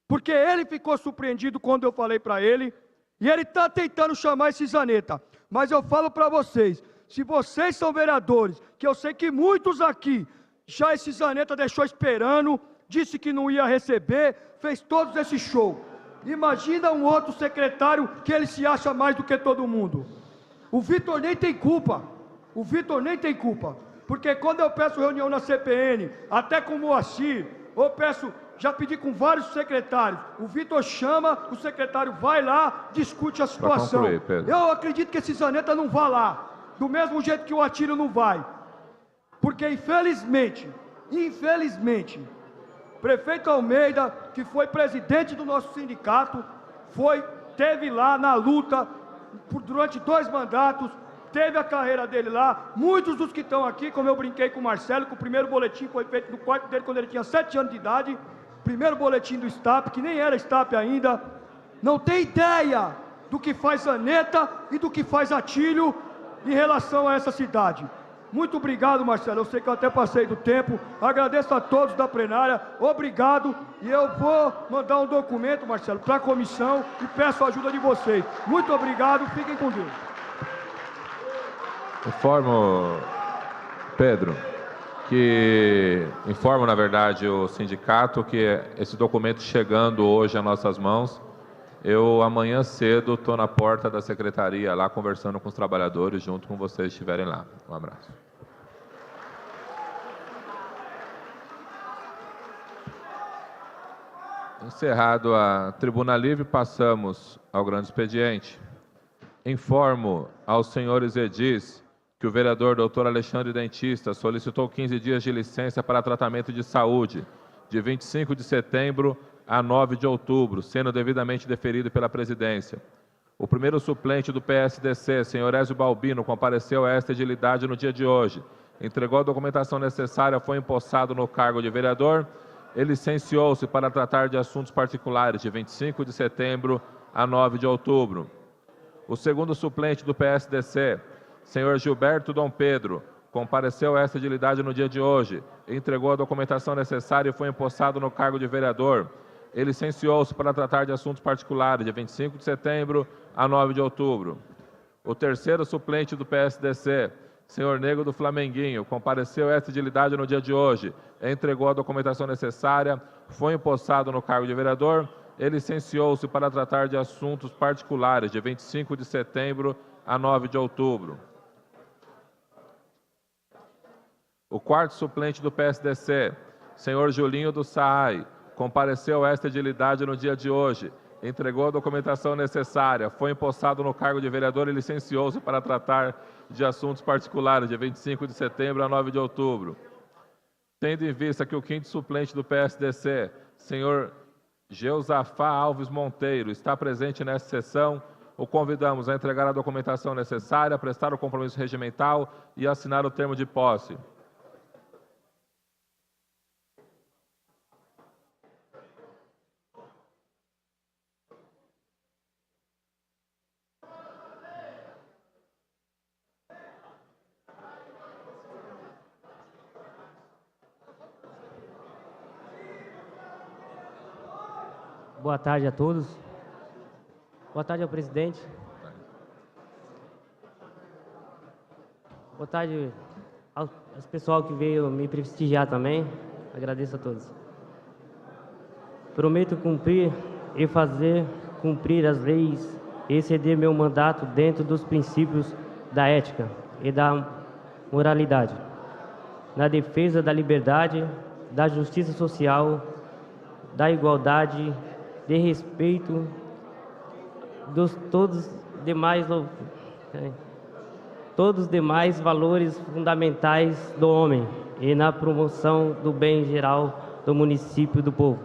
porque ele ficou surpreendido quando eu falei para ele, e ele está tentando chamar esse Zanetta. Mas eu falo para vocês, se vocês são vereadores, que eu sei que muitos aqui, já esse Zanetta deixou esperando, disse que não ia receber, fez todos esse show. Imagina um outro secretário que ele se acha mais do que todo mundo. O Vitor nem tem culpa. O Vitor nem tem culpa. Porque quando eu peço reunião na CPN, até com o Moacir, eu peço, já pedi com vários secretários, o Vitor chama, o secretário vai lá, discute a situação. Concluir, Pedro. Eu acredito que esse Zanetta não vá lá, do mesmo jeito que o Atílio não vai. Porque infelizmente, prefeito Almeida, que foi presidente do nosso sindicato, teve lá na luta durante 2 mandatos, teve a carreira dele lá. Muitos dos que estão aqui, como eu brinquei com o Marcelo, que o primeiro boletim foi feito no quarto dele quando ele tinha 7 anos de idade, primeiro boletim do STAP, que nem era STAP ainda, não tem ideia do que faz Zanetta e do que faz Atílio em relação a essa cidade. Muito obrigado, Marcelo, eu sei que eu até passei do tempo, agradeço a todos da plenária, obrigado, e eu vou mandar um documento, Marcelo, para a comissão e peço a ajuda de vocês. Muito obrigado, fiquem com Deus. Informo, na verdade, o sindicato que esse documento chegando hoje às nossas mãos, eu amanhã cedo estou na porta da secretaria lá conversando com os trabalhadores, junto com vocês estiverem lá. Um abraço. Encerrado a tribuna livre, passamos ao grande expediente. Informo aos senhores edis que o vereador Dr. Alexandre Dentista solicitou 15 dias de licença para tratamento de saúde, de 25 de setembro a 9 de outubro, sendo devidamente deferido pela presidência. O primeiro suplente do PSDC, senhor Ézio Balbino, compareceu a esta edilidade no dia de hoje, entregou a documentação necessária, foi empossado no cargo de vereador e licenciou-se para tratar de assuntos particulares, de 25 de setembro a 9 de outubro. O segundo suplente do PSDC, senhor Gilberto Dom Pedro, compareceu a esta edilidade no dia de hoje, entregou a documentação necessária e foi empossado no cargo de vereador. Ele licenciou-se para tratar de assuntos particulares, de 25 de setembro a 9 de outubro. O terceiro suplente do PSDC, senhor Nego do Flamenguinho, compareceu a esta edilidade no dia de hoje, entregou a documentação necessária, foi empossado no cargo de vereador. Ele licenciou-se para tratar de assuntos particulares, de 25 de setembro a 9 de outubro. O quarto suplente do PSDC, senhor Julinho do Saai, compareceu a esta edilidade no dia de hoje, entregou a documentação necessária, foi empossado no cargo de vereador e licenciou-se para tratar de assuntos particulares, de 25 de setembro a 9 de outubro. Tendo em vista que o quinto suplente do PSDC, senhor Geusafá Alves Monteiro, está presente nesta sessão, o convidamos a entregar a documentação necessária, prestar o compromisso regimental e assinar o termo de posse. Boa tarde a todos. Boa tarde ao presidente. Boa tarde ao pessoal que veio me prestigiar também. Agradeço a todos. Prometo cumprir e fazer cumprir as leis e exceder meu mandato dentro dos princípios da ética e da moralidade, na defesa da liberdade, da justiça social, da igualdade, de respeito dos todos os demais valores fundamentais do homem e na promoção do bem geral do município e do povo.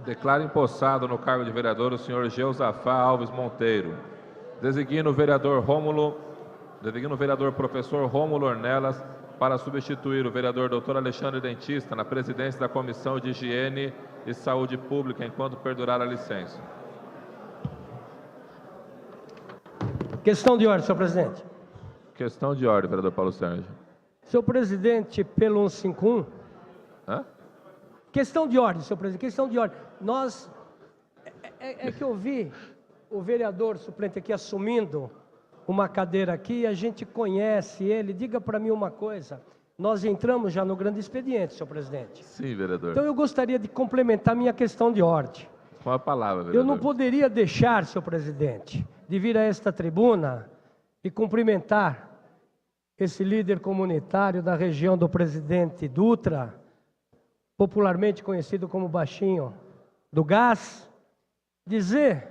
Declaro empossado no cargo de vereador o senhor Geusafá Alves Monteiro. Designo o vereador Rômulo Designa o vereador professor Rômulo Ornelas para substituir o vereador Dr. Alexandre Dentista na presidência da Comissão de Higiene e Saúde Pública, enquanto perdurar a licença. Questão de ordem, senhor presidente. Questão de ordem, vereador Paulo Sérgio. Senhor presidente, pelo 151... Hã? Questão de ordem, senhor presidente, questão de ordem. Nós... É que eu vi o vereador suplente aqui assumindo uma cadeira aqui, e a gente conhece ele. Diga para mim uma coisa, nós entramos já no grande expediente, senhor presidente. Sim, vereador. Então eu gostaria de complementar minha questão de ordem. Com a palavra, vereador. Eu não poderia deixar, senhor presidente, de vir a esta tribuna e cumprimentar esse líder comunitário da região do Presidente Dutra, popularmente conhecido como Baixinho do Gás, dizer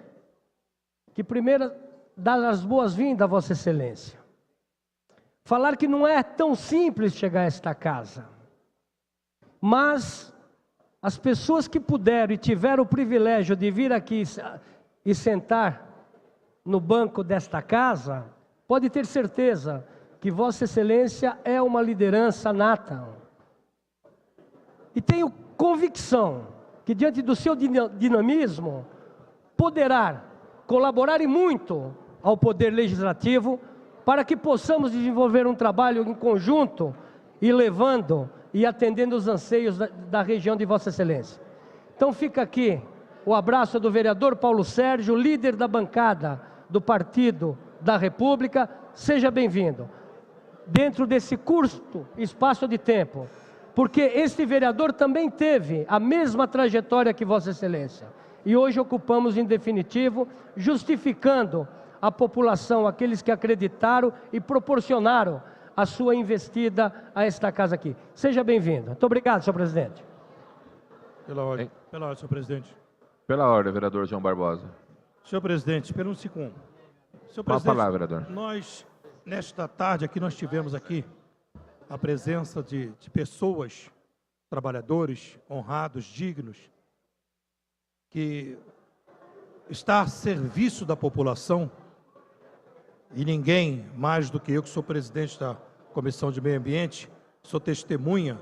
que primeiro dar as boas-vindas a Vossa Excelência. Falar que não é tão simples chegar a esta casa, mas as pessoas que puderam e tiveram o privilégio de vir aqui e sentar no banco desta casa, pode ter certeza que Vossa Excelência é uma liderança nata. E tenho convicção que diante do seu dinamismo poderá colaborar e muito ao Poder Legislativo para que possamos desenvolver um trabalho em conjunto e levando e atendendo os anseios da região de Vossa Excelência. Então fica aqui o abraço do vereador Paulo Sérgio, líder da bancada do Partido da República. Seja bem-vindo. Dentro desse curto espaço de tempo, porque este vereador também teve a mesma trajetória que Vossa Excelência. E hoje ocupamos em definitivo, justificando a população, aqueles que acreditaram e proporcionaram a sua investida a esta casa aqui. Seja bem-vindo. Muito obrigado, senhor presidente. Pela ordem, senhor presidente. Pela ordem, vereador João Barbosa. Senhor presidente, pelo 151. Senhor Com a presidente, palavra, vereador. nós, nesta tarde aqui, nós tivemos aqui a presença de pessoas, trabalhadores, honrados, dignos, que está a serviço da população, e ninguém mais do que eu, que sou presidente da Comissão de Meio Ambiente, sou testemunha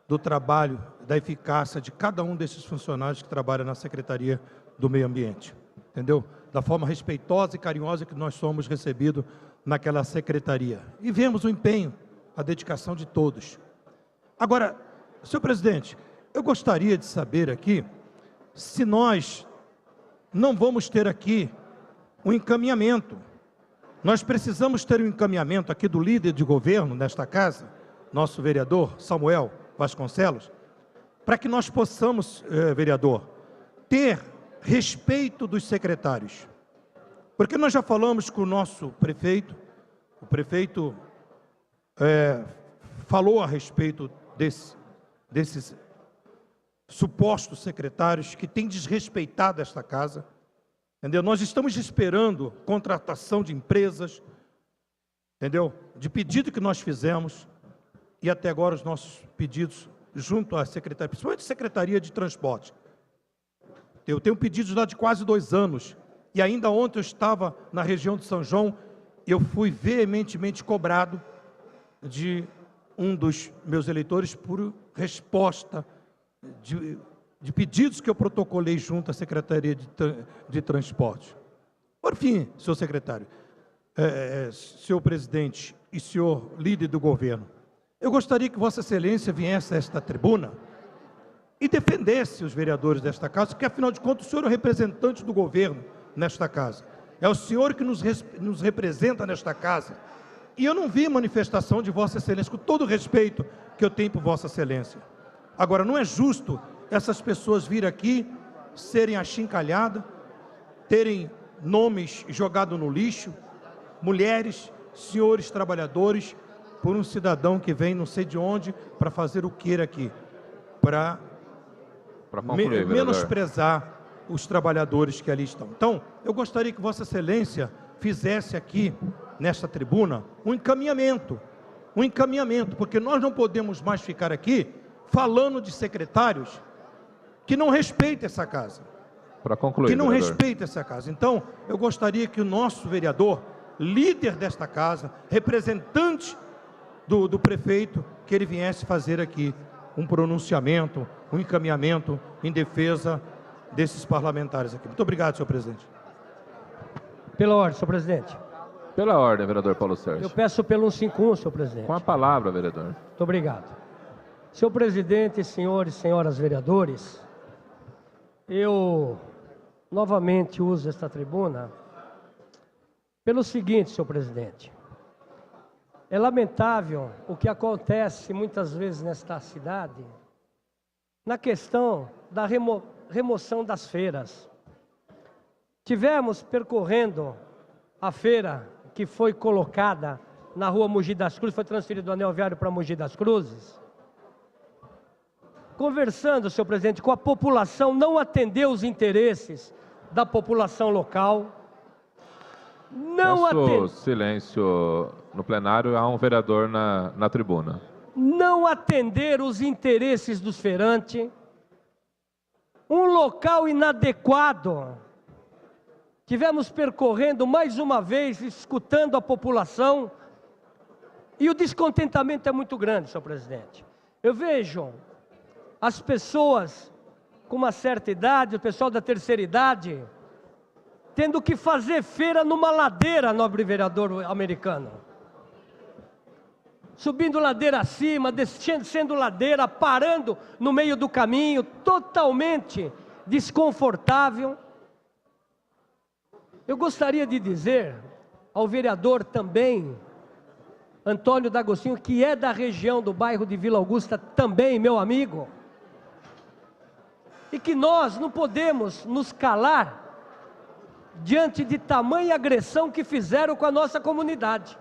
do trabalho, da eficácia de cada um desses funcionários que trabalham na Secretaria do Meio Ambiente, entendeu? Da forma respeitosa e carinhosa que nós somos recebidos naquela secretaria. E vemos o empenho, a dedicação de todos. Agora, senhor presidente, eu gostaria de saber aqui se nós não vamos ter aqui um encaminhamento. Nós precisamos ter um encaminhamento aqui do líder de governo nesta casa, nosso vereador Samuel Vasconcelos, para que nós possamos, vereador, ter respeito dos secretários. Porque nós já falamos com o nosso prefeito, o prefeito falou a respeito desses supostos secretários que têm desrespeitado esta casa, entendeu? Nós estamos esperando contratação de empresas, entendeu? De pedido que nós fizemos, e até agora os nossos pedidos junto à secretaria, principalmente a Secretaria de Transporte. Eu tenho pedidos lá de quase 2 anos, e ainda ontem eu estava na região de São João, e eu fui veementemente cobrado de um dos meus eleitores por resposta de pedidos que eu protocolei junto à Secretaria de Transporte. Por fim, senhor secretário, senhor presidente e senhor líder do governo, eu gostaria que Vossa Excelência viesse a esta tribuna e defendesse os vereadores desta casa, porque afinal de contas o senhor é o representante do governo nesta casa. É o senhor que nos representa nesta casa. E eu não vi manifestação de Vossa Excelência, com todo o respeito que eu tenho por Vossa Excelência. Agora, não é justo essas pessoas virem aqui, serem achincalhadas, terem nomes jogados no lixo, mulheres, senhores trabalhadores, por um cidadão que vem não sei de onde para fazer o que aqui, para menosprezar os trabalhadores que ali estão. Então, eu gostaria que Vossa Excelência fizesse aqui, nesta tribuna, um encaminhamento, porque nós não podemos mais ficar aqui falando de secretários que não respeitam essa casa. Para concluir, que não vereador. respeitam essa casa. Então, eu gostaria que o nosso vereador líder desta casa, representante do prefeito, que ele viesse fazer aqui um pronunciamento, um encaminhamento em defesa desses parlamentares aqui. Muito obrigado, senhor presidente. Pela ordem, senhor presidente. Pela ordem, vereador Paulo Sérgio. Eu peço pelo 151, senhor presidente. Com a palavra, vereador. Muito obrigado. Senhor presidente, senhores e senhoras vereadores, eu novamente uso esta tribuna pelo seguinte, senhor presidente. É lamentável o que acontece muitas vezes nesta cidade na questão da remoção das feiras. Tivemos percorrendo a feira que foi colocada na rua Mogi das Cruzes, foi transferido do anel viário para Mogi das Cruzes. Conversando, senhor presidente, com a população, não atendeu os interesses da população local. Não Peço silêncio no plenário, há um vereador na tribuna. Não atender os interesses dos feirantes. Um local inadequado. Tivemos percorrendo mais uma vez, escutando a população, e o descontentamento é muito grande, senhor presidente. Eu vejo as pessoas com uma certa idade, o pessoal da terceira idade, tendo que fazer feira numa ladeira, nobre vereador americano. Subindo ladeira acima, descendo ladeira, parando no meio do caminho, totalmente desconfortável. Eu gostaria de dizer ao vereador também, Antônio D'Agostinho, que é da região do bairro de Vila Augusta, também meu amigo, e que nós não podemos nos calar diante de tamanha agressão que fizeram com a nossa comunidade.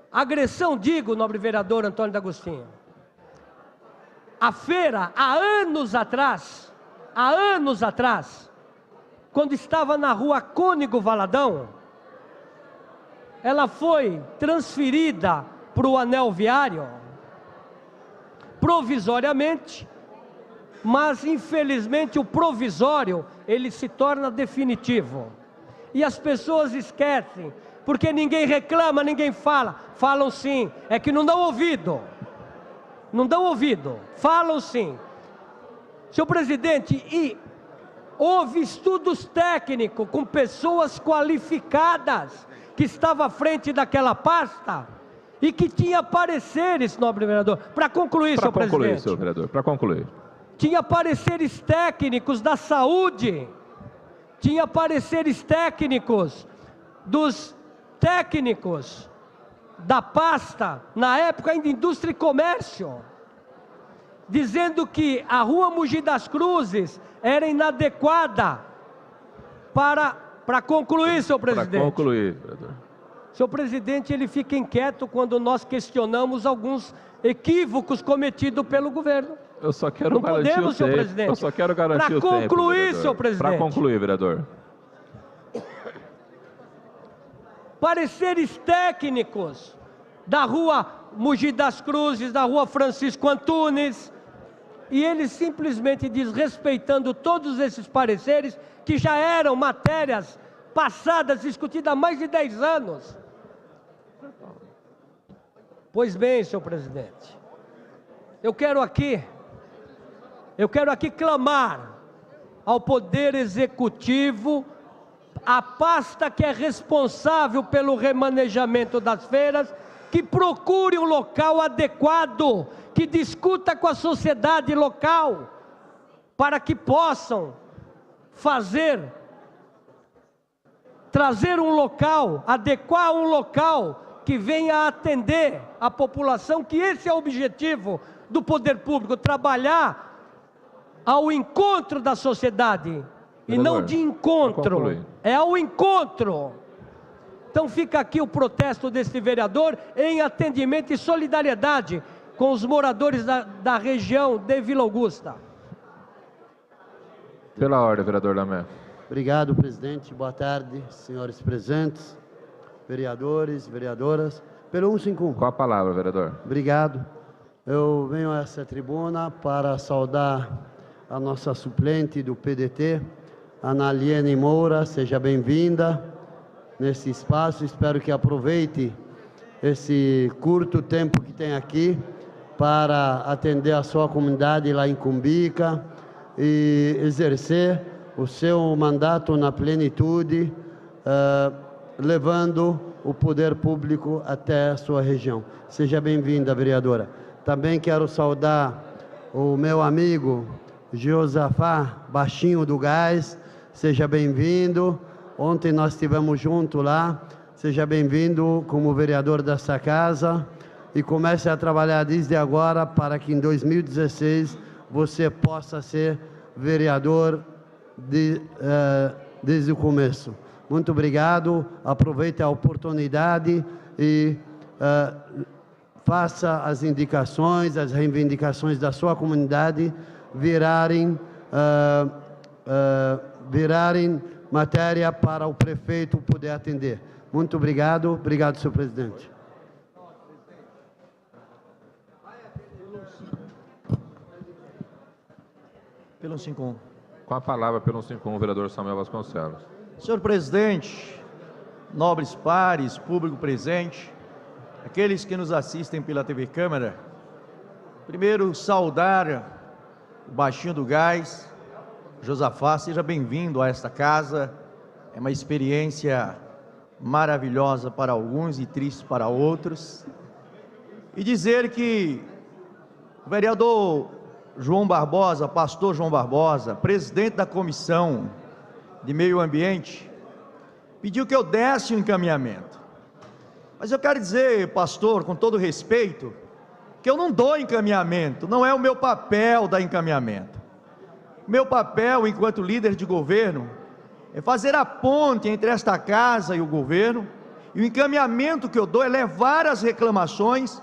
Agressão, digo, nobre vereador Antônio D'Agostinho. A feira, há anos atrás, quando estava na rua Cônego Valadão, ela foi transferida para o anel viário, provisoriamente, mas infelizmente o provisório, ele se torna definitivo. E as pessoas esquecem, porque ninguém reclama, ninguém fala. Falam sim, é que não dão ouvido. Não dão ouvido, falam sim. Senhor presidente, e houve estudos técnicos com pessoas qualificadas que estavam à frente daquela pasta e que tinha pareceres, nobre vereador, para concluir, senhor presidente. Para concluir, senhor vereador, para concluir. Tinha pareceres técnicos da saúde, tinha pareceres técnicos dos técnicos da pasta, na época ainda Indústria e Comércio, dizendo que a rua Mogi das Cruzes era inadequada para concluir, senhor presidente. Para concluir, vereador. Senhor presidente, ele fica inquieto quando nós questionamos alguns equívocos cometidos pelo governo. Eu só quero garantir o tempo. Eu só quero garantir o tempo. Para concluir, senhor presidente. Para concluir, vereador. Pareceres técnicos da rua Mogi das Cruzes, da rua Francisco Antunes, e eles simplesmente desrespeitando todos esses pareceres, que já eram matérias passadas, discutidas há mais de 10 anos. Pois bem, senhor presidente, eu quero aqui clamar ao Poder Executivo, a pasta que é responsável pelo remanejamento das feiras, que procure um local adequado, que discuta com a sociedade local, para que possam trazer um local, adequar um local que venha atender a população, que esse é o objetivo do poder público, trabalhar ao encontro da sociedade, e não de encontro, é ao encontro. Então fica aqui o protesto deste vereador em atendimento e solidariedade com os moradores da região de Vila Augusta. Pela ordem, vereador Lamé. Obrigado, presidente. Boa tarde, senhores presentes, vereadores, vereadoras. Pelo 151. Com a palavra, vereador. Obrigado. Eu venho a essa tribuna para saudar a nossa suplente do PDT, Ana Liene Moura, seja bem-vinda. nesse espaço. Espero que aproveite esse curto tempo que tem aqui para atender a sua comunidade lá em Cumbica e exercer o seu mandato na plenitude, levando o poder público até a sua região. Seja bem-vinda, vereadora. Também quero saudar o meu amigo Josafá Baixinho do Gás. Seja bem-vindo. Ontem nós estivemos juntos lá. Seja bem-vindo como vereador dessa casa e comece a trabalhar desde agora para que em 2016 você possa ser vereador desde o começo. Muito obrigado, aproveite a oportunidade e faça as indicações, as reivindicações da sua comunidade virarem matéria para o prefeito poder atender. Muito obrigado. Obrigado, senhor presidente. Pelo 51. Com a palavra, pelo 51, o vereador Samuel Vasconcelos. Senhor presidente, nobres pares, público presente, aqueles que nos assistem pela TV Câmara, primeiro saudar o Baixinho do Gás, Josafá, seja bem-vindo a esta casa, é uma experiência maravilhosa para alguns e triste para outros, e dizer que o vereador João Barbosa, pastor João Barbosa, presidente da Comissão de Meio Ambiente, pediu que eu desse um encaminhamento. Mas eu quero dizer, pastor, com todo respeito, que eu não dou encaminhamento, não é o meu papel dar encaminhamento. Meu papel, enquanto líder de governo, é fazer a ponte entre esta casa e o governo, e o encaminhamento que eu dou é levar as reclamações,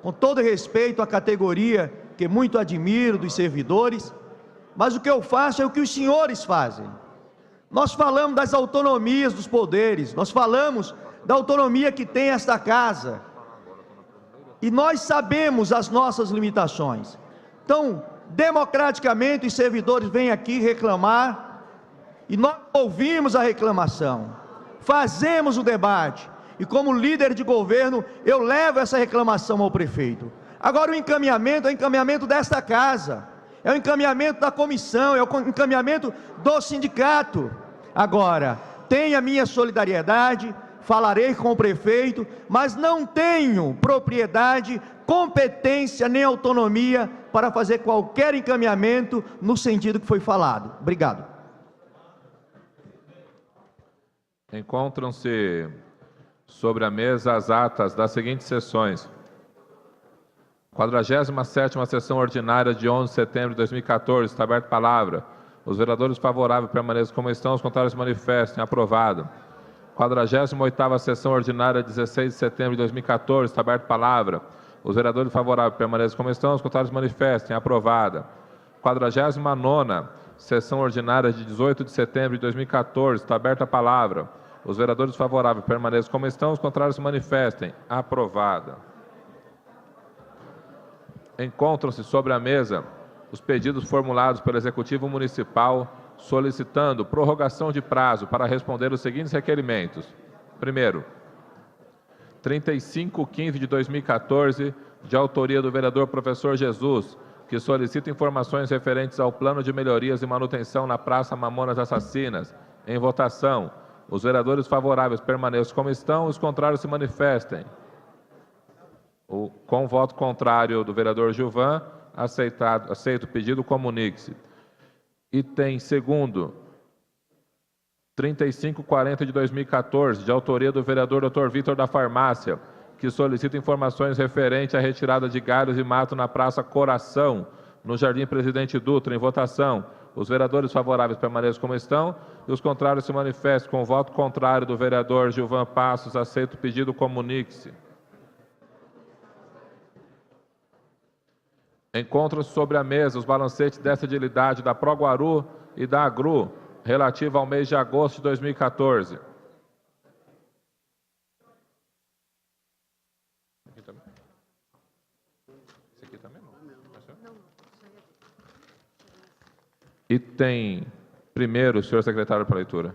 com todo respeito à categoria que muito admiro dos servidores, mas o que eu faço é o que os senhores fazem. Nós falamos das autonomias dos poderes, nós falamos da autonomia que tem esta casa, e nós sabemos as nossas limitações. Então, democraticamente, os servidores vêm aqui reclamar, e nós ouvimos a reclamação, fazemos o debate, e como líder de governo, eu levo essa reclamação ao prefeito. Agora o encaminhamento é o encaminhamento desta casa, é o encaminhamento da comissão, é o encaminhamento do sindicato. Agora, tenha minha solidariedade, falarei com o prefeito, mas não tenho propriedade, competência nem autonomia para fazer qualquer encaminhamento no sentido que foi falado. Obrigado. Encontram-se sobre a mesa as atas das seguintes sessões: 47ª sessão ordinária de 11 de setembro de 2014, está aberta a palavra. Os vereadores favoráveis permaneçam como estão, os contrários se manifestem. Aprovado. 48ª sessão ordinária de 16 de setembro de 2014, está aberta a palavra. Os vereadores favoráveis permaneçam como estão, os contrários se manifestem. Aprovada. 49ª sessão ordinária de 18 de setembro de 2014, está aberta a palavra. Os vereadores favoráveis permaneçam como estão, os contrários se manifestem. Aprovada. Encontram-se sobre a mesa os pedidos formulados pelo Executivo Municipal solicitando prorrogação de prazo para responder os seguintes requerimentos. Primeiro, 3515 de 2014, de autoria do vereador Professor Jesus, que solicita informações referentes ao plano de melhorias e manutenção na Praça Mamonas Assassinas. Em votação, os vereadores favoráveis permaneçam como estão, os contrários se manifestem. Com o voto contrário do vereador Gilvan, aceito o pedido, comunique-se. Item segundo, 3540 de 2014, de autoria do vereador Dr. Vitor da Farmácia, que solicita informações referentes à retirada de galhos e mato na Praça Coração, no Jardim Presidente Dutra. Em votação, os vereadores favoráveis permaneçam como estão e os contrários se manifestem. Com o voto contrário do vereador Gilvan Passos, aceito o pedido, comunique-se. Encontram-se sobre a mesa os balancetes desta edilidade da Proguaru e da Agru, relativa ao mês de agosto de 2014. Esse aqui também não. Item primeiro, senhor secretário para leitura.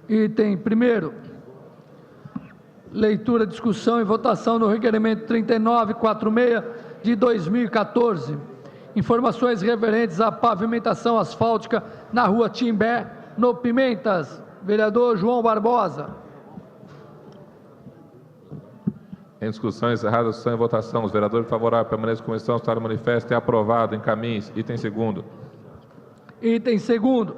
Item 1º, leitura, discussão e votação do requerimento 3946 de 2014. Informações referentes à pavimentação asfáltica na rua Timbé, no Pimentas. Vereador João Barbosa. Em discussão, encerrada a discussão e votação. Os vereadores favoráveis permaneçam como estão. Estado manifesto é aprovado. Encaminhe. Item 2º. Item 2º.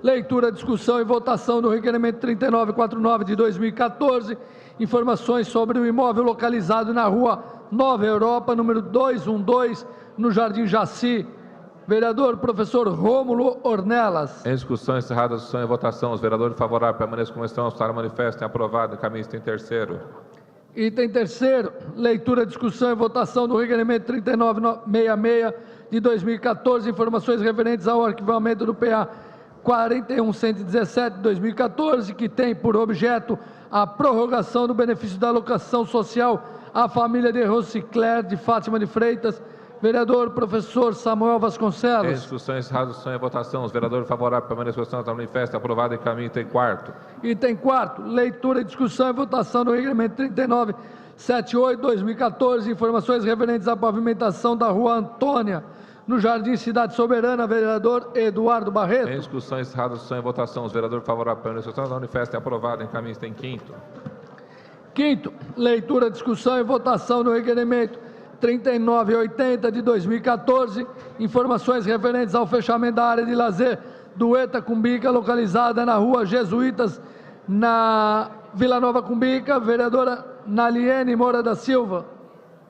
Leitura, discussão e votação do requerimento 3949 de 2014. Informações sobre o imóvel localizado na rua Nova Europa, número 212, no Jardim Jaci. Vereador professor Rômulo Ornelas. Em discussão, encerrada a discussão e votação. Os vereadores favoráveis permaneçam como estão. Estado manifesto é aprovado. Encaminhe. Item 3º. Item 3º, leitura, discussão e votação do requerimento 3966 de 2014, informações referentes ao arquivamento do PA 41117 de 2014, que tem por objeto a prorrogação do benefício da alocação social à família de Rosicler de Fátima de Freitas. Vereador professor Samuel Vasconcelos. Em discussão, encerrada a discussão e votação. Os vereadores favoráveis permaneçam como estão. Estado manifesto é aprovado. Encaminhe. Item 4º. Item 4º, leitura, discussão e votação do requerimento 3978 de 2014, informações referentes à pavimentação da rua Antônia, no Jardim Cidade Soberana. Vereador Eduardo Barreto. Em discussão, encerrada a discussão e votação. Os vereadores favoráveis permaneçam como estão. Estado manifesto é aprovado. Encaminhe. Item 5º. 5º, leitura, discussão e votação do requerimento 3980 de 2014, informações referentes ao fechamento da área de lazer do Eta Cumbica, localizada na rua Jesuítas, na Vila Nova Cumbica. Vereadora Naliene Moura da Silva.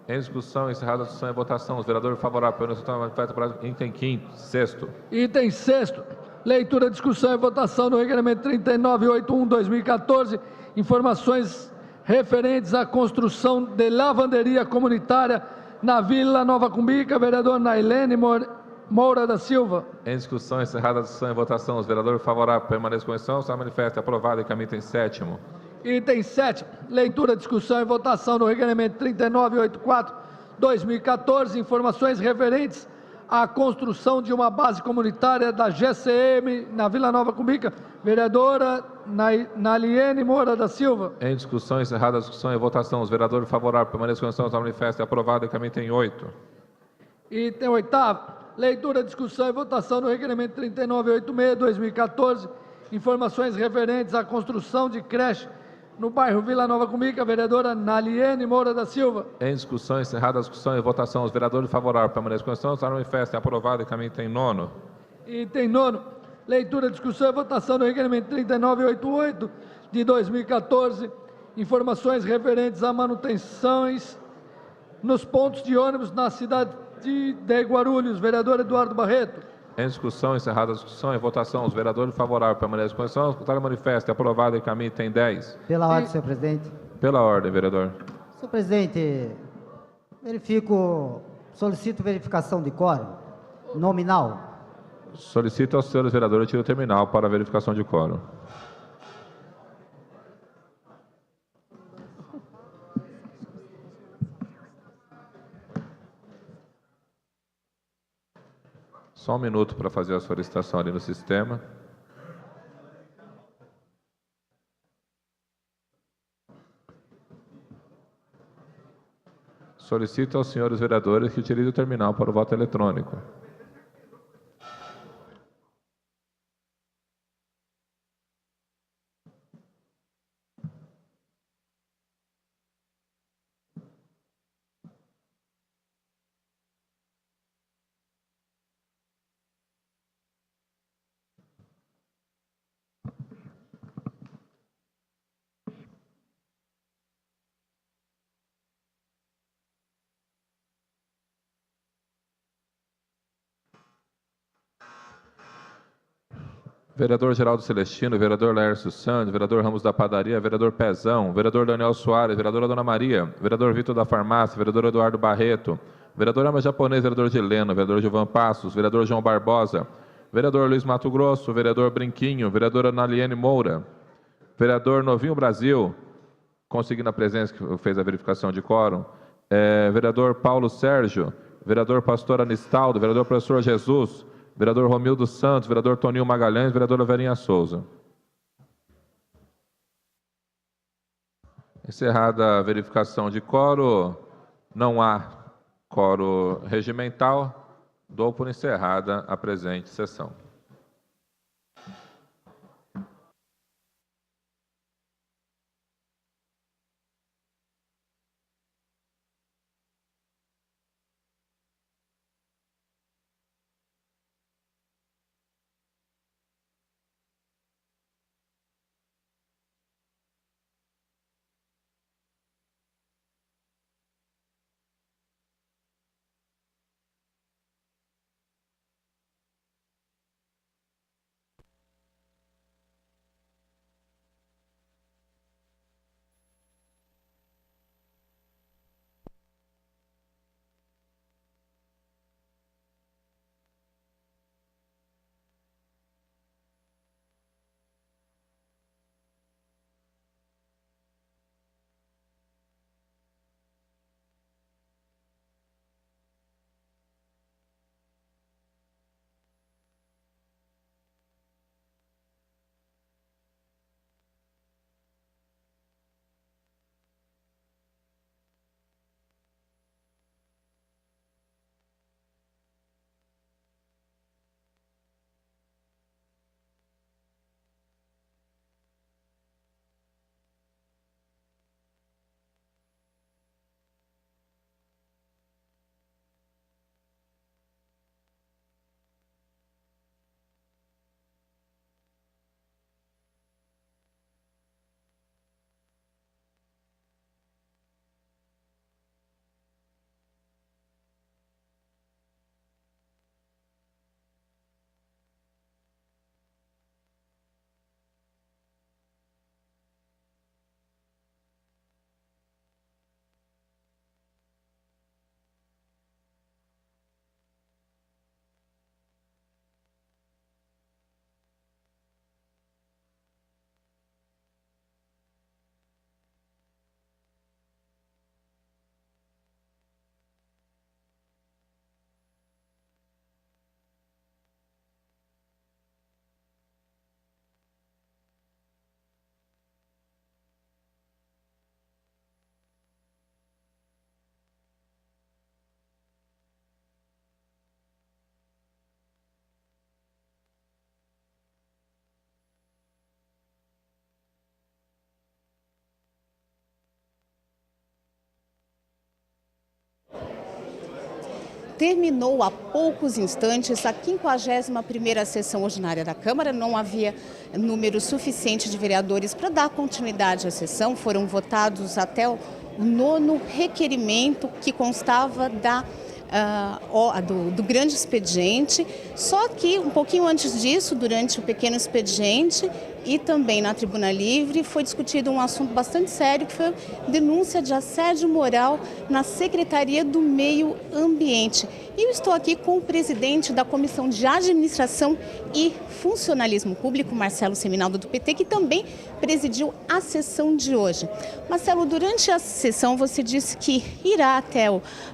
Em discussão, encerrada a discussão e votação. Os vereadores favoráveis permaneçam como estão. Manifesto aprovado. Item 5º. 6º. Item 6º, leitura, discussão e votação do requerimento 3981 de 2014, informações referentes à construção de lavanderia comunitária na Vila Nova Cumbica. Vereador Nailene Moura da Silva. Em discussão, encerrada a discussão e votação. Os vereadores favoráveis permaneçam como estão. Está manifesto é aprovado. Encaminhe. Item 7º. Item 7, leitura, discussão e votação do requerimento 3984 2014, informações referentes à construção de uma base comunitária da GCM na Vila Nova Cumbica. Vereadora Naliene Moura da Silva. Em discussão, encerrada a discussão e votação. Os vereadores favoráveis permaneçam como estão. Está manifesto é aprovado. Encaminhe. Item 8. Item 8º, leitura, discussão e votação do requerimento 3986 2014, informações referentes à construção de creche no bairro Vila Nova Cumbica. Vereadora Naliene Moura da Silva. Em discussão, encerrada a discussão e votação. Os vereadores favoráveis permaneçam como estão. Está manifesto é aprovado. Encaminhe. Item 9º. Item 9º, leitura, discussão e votação do requerimento 3988 de 2014, informações referentes a manutenções nos pontos de ônibus na cidade de Guarulhos. Vereador Eduardo Barreto. Em discussão, encerrada a discussão e votação. Os vereadores favoráveis permanecem como estão. Escutar manifesto é aprovado. Encaminhe. Item 10. Pela ordem, senhor presidente. Pela ordem, vereador. Senhor presidente, solicito verificação de quórum nominal. Solicito aos senhores vereadores tiro terminal para verificação de quórum. Só um minuto para fazer a solicitação ali no sistema. Solicito aos senhores vereadores que utilizem o terminal para o voto eletrônico. Vereador Geraldo Celestino, vereador Laércio Santos, vereador Ramos da Padaria, vereador Pezão, vereador Daniel Soares, vereadora Dona Maria, vereador Vitor da Farmácia, vereador Eduardo Barreto, vereador Ama Japonês, vereador Gileno, vereador Gilvan Passos, vereador João Barbosa, vereador Luiz Mato Grosso, vereador Brinquinho, vereadora Naliene Moura, vereador Novinho Brasil, conseguindo a presença que fez a verificação de quórum, vereador Paulo Sérgio, vereador Pastor Anistaldo, vereador Professor Jesus, vereador Romildo Santos, vereador Toninho Magalhães, vereadora Verinha Souza. Encerrada a verificação de quórum, não há quórum regimental, dou por encerrada a presente sessão. Terminou há poucos instantes a 51ª sessão ordinária da Câmara. Não havia número suficiente de vereadores para dar continuidade à sessão. Foram votados até o 9º requerimento, que constava do grande expediente. Só que um pouquinho antes disso, durante o pequeno expediente e também na tribuna livre, foi discutido um assunto bastante sério, que foi a denúncia de assédio moral na Secretaria do Meio Ambiente. E eu estou aqui com o presidente da Comissão de Administração e Funcionalismo Público, Marcelo Seminaldo, do PT, que também presidiu a sessão de hoje. Marcelo, durante a sessão você disse que irá até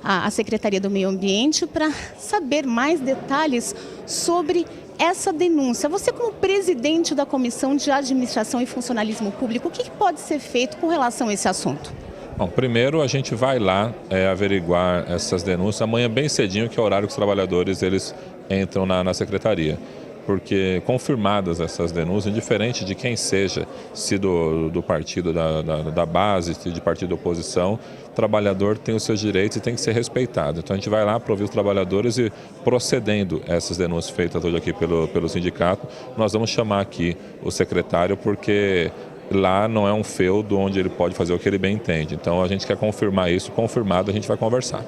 a Secretaria do Meio Ambiente para saber mais detalhes sobre essa denúncia. Você, como presidente da Comissão de Administração e Funcionalismo Público, o que pode ser feito com relação a esse assunto? Bom, primeiro a gente vai lá averiguar essas denúncias amanhã bem cedinho, que é o horário que os trabalhadores eles entram na secretaria. Porque confirmadas essas denúncias, indiferente de quem seja, se do partido da base, se de partido da oposição, o trabalhador tem os seus direitos e tem que ser respeitado. Então a gente vai lá para ouvir os trabalhadores e, procedendo essas denúncias feitas hoje aqui pelo sindicato, nós vamos chamar aqui o secretário, porque lá não é um feudo onde ele pode fazer o que ele bem entende. Então a gente quer confirmar isso, confirmado a gente vai conversar.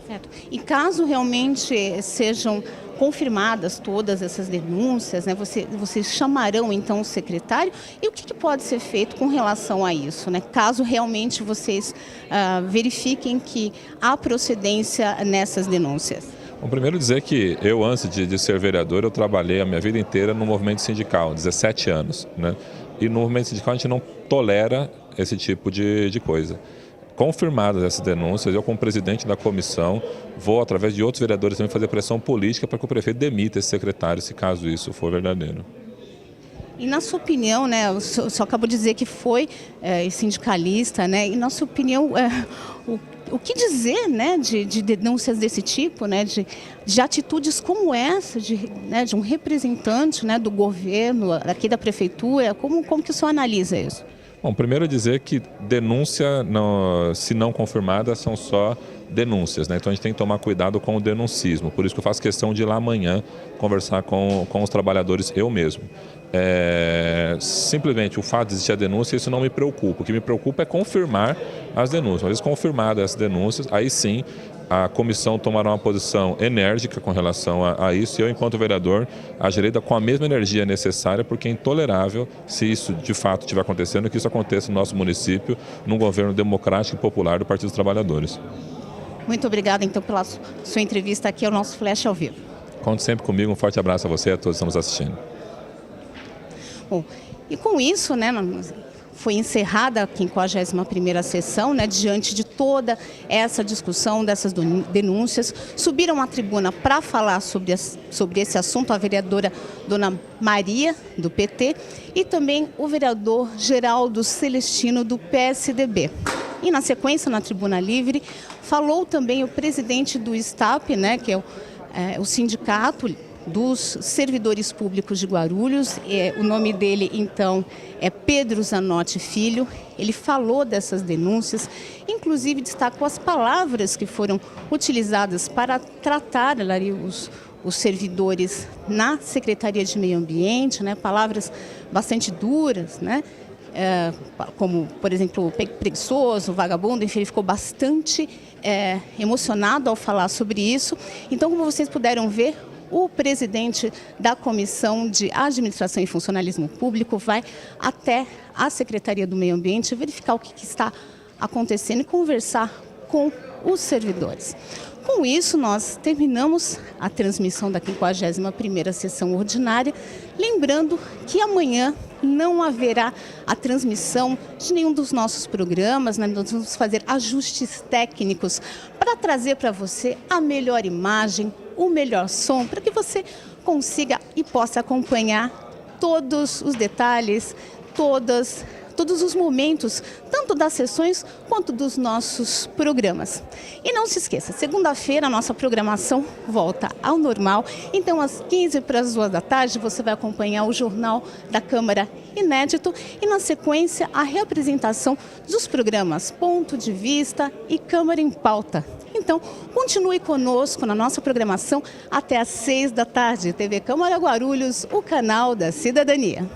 Certo. E caso realmente sejam confirmadas todas essas denúncias, né, vocês chamarão então o secretário, e o que pode ser feito com relação a isso, né, caso realmente vocês verifiquem que há procedência nessas denúncias? Bom, primeiro dizer que eu, antes de ser vereador, eu trabalhei a minha vida inteira no movimento sindical, 17 anos, né? E no movimento sindical a gente não tolera esse tipo de coisa. Confirmadas essas denúncias, eu, como presidente da comissão, vou, através de outros vereadores, também fazer pressão política para que o prefeito demita esse secretário, se caso isso for verdadeiro. E na sua opinião, né, o senhor acabou de dizer que foi sindicalista, né, e na sua opinião, o que dizer, né, de denúncias desse tipo, né, de atitudes como essa, né, de um representante, né, do governo, aqui da prefeitura, como que o senhor analisa isso? Bom, primeiro dizer que denúncia, se não confirmada, são só denúncias, né? Então a gente tem que tomar cuidado com o denuncismo. Por isso que eu faço questão de ir lá amanhã conversar com os trabalhadores eu mesmo. Simplesmente o fato de existir a denúncia, isso não me preocupa. O que me preocupa é confirmar as denúncias. Uma vez confirmadas as denúncias, aí sim a comissão tomará uma posição enérgica com relação a isso e eu, enquanto vereador, agirei com a mesma energia necessária, porque é intolerável, se isso de fato estiver acontecendo, que isso aconteça no nosso município, num governo democrático e popular do Partido dos Trabalhadores. Muito obrigada, então, pela sua entrevista aqui ao nosso Flash ao vivo. Conte sempre comigo, um forte abraço a você e a todos que estão nos assistindo. Bom, e com isso, né, foi encerrada a 51ª sessão, né, diante de toda essa discussão, dessas denúncias. Subiram à tribuna para falar sobre esse assunto a vereadora Dona Maria, do PT, e também o vereador Geraldo Celestino, do PSDB. E na sequência, na tribuna livre, falou também o presidente do STAP, né, que é o sindicato dos servidores públicos de Guarulhos. O nome dele, então, é Pedro Zanotti Filho. Ele falou dessas denúncias, inclusive destacou as palavras que foram utilizadas para tratar ali os servidores na Secretaria de Meio Ambiente, né, palavras bastante duras, né, como, por exemplo, preguiçoso, vagabundo. Enfim, ele ficou bastante emocionado ao falar sobre isso. Então, como vocês puderam ver, o presidente da Comissão de Administração e Funcionalismo Público vai até a Secretaria do Meio Ambiente verificar o que está acontecendo e conversar com os servidores. Com isso, nós terminamos a transmissão da 51ª sessão ordinária, lembrando que amanhã não haverá a transmissão de nenhum dos nossos programas, né? Nós vamos fazer ajustes técnicos para trazer para você a melhor imagem, o melhor som, para que você consiga e possa acompanhar todos os detalhes, todos os momentos, tanto das sessões quanto dos nossos programas. E não se esqueça, segunda-feira a nossa programação volta ao normal. Então, às 15h você vai acompanhar o Jornal da Câmara inédito e, na sequência, a reapresentação dos programas Ponto de Vista e Câmara em Pauta. Então, continue conosco na nossa programação até às 6 da tarde. TV Câmara Guarulhos, o canal da cidadania.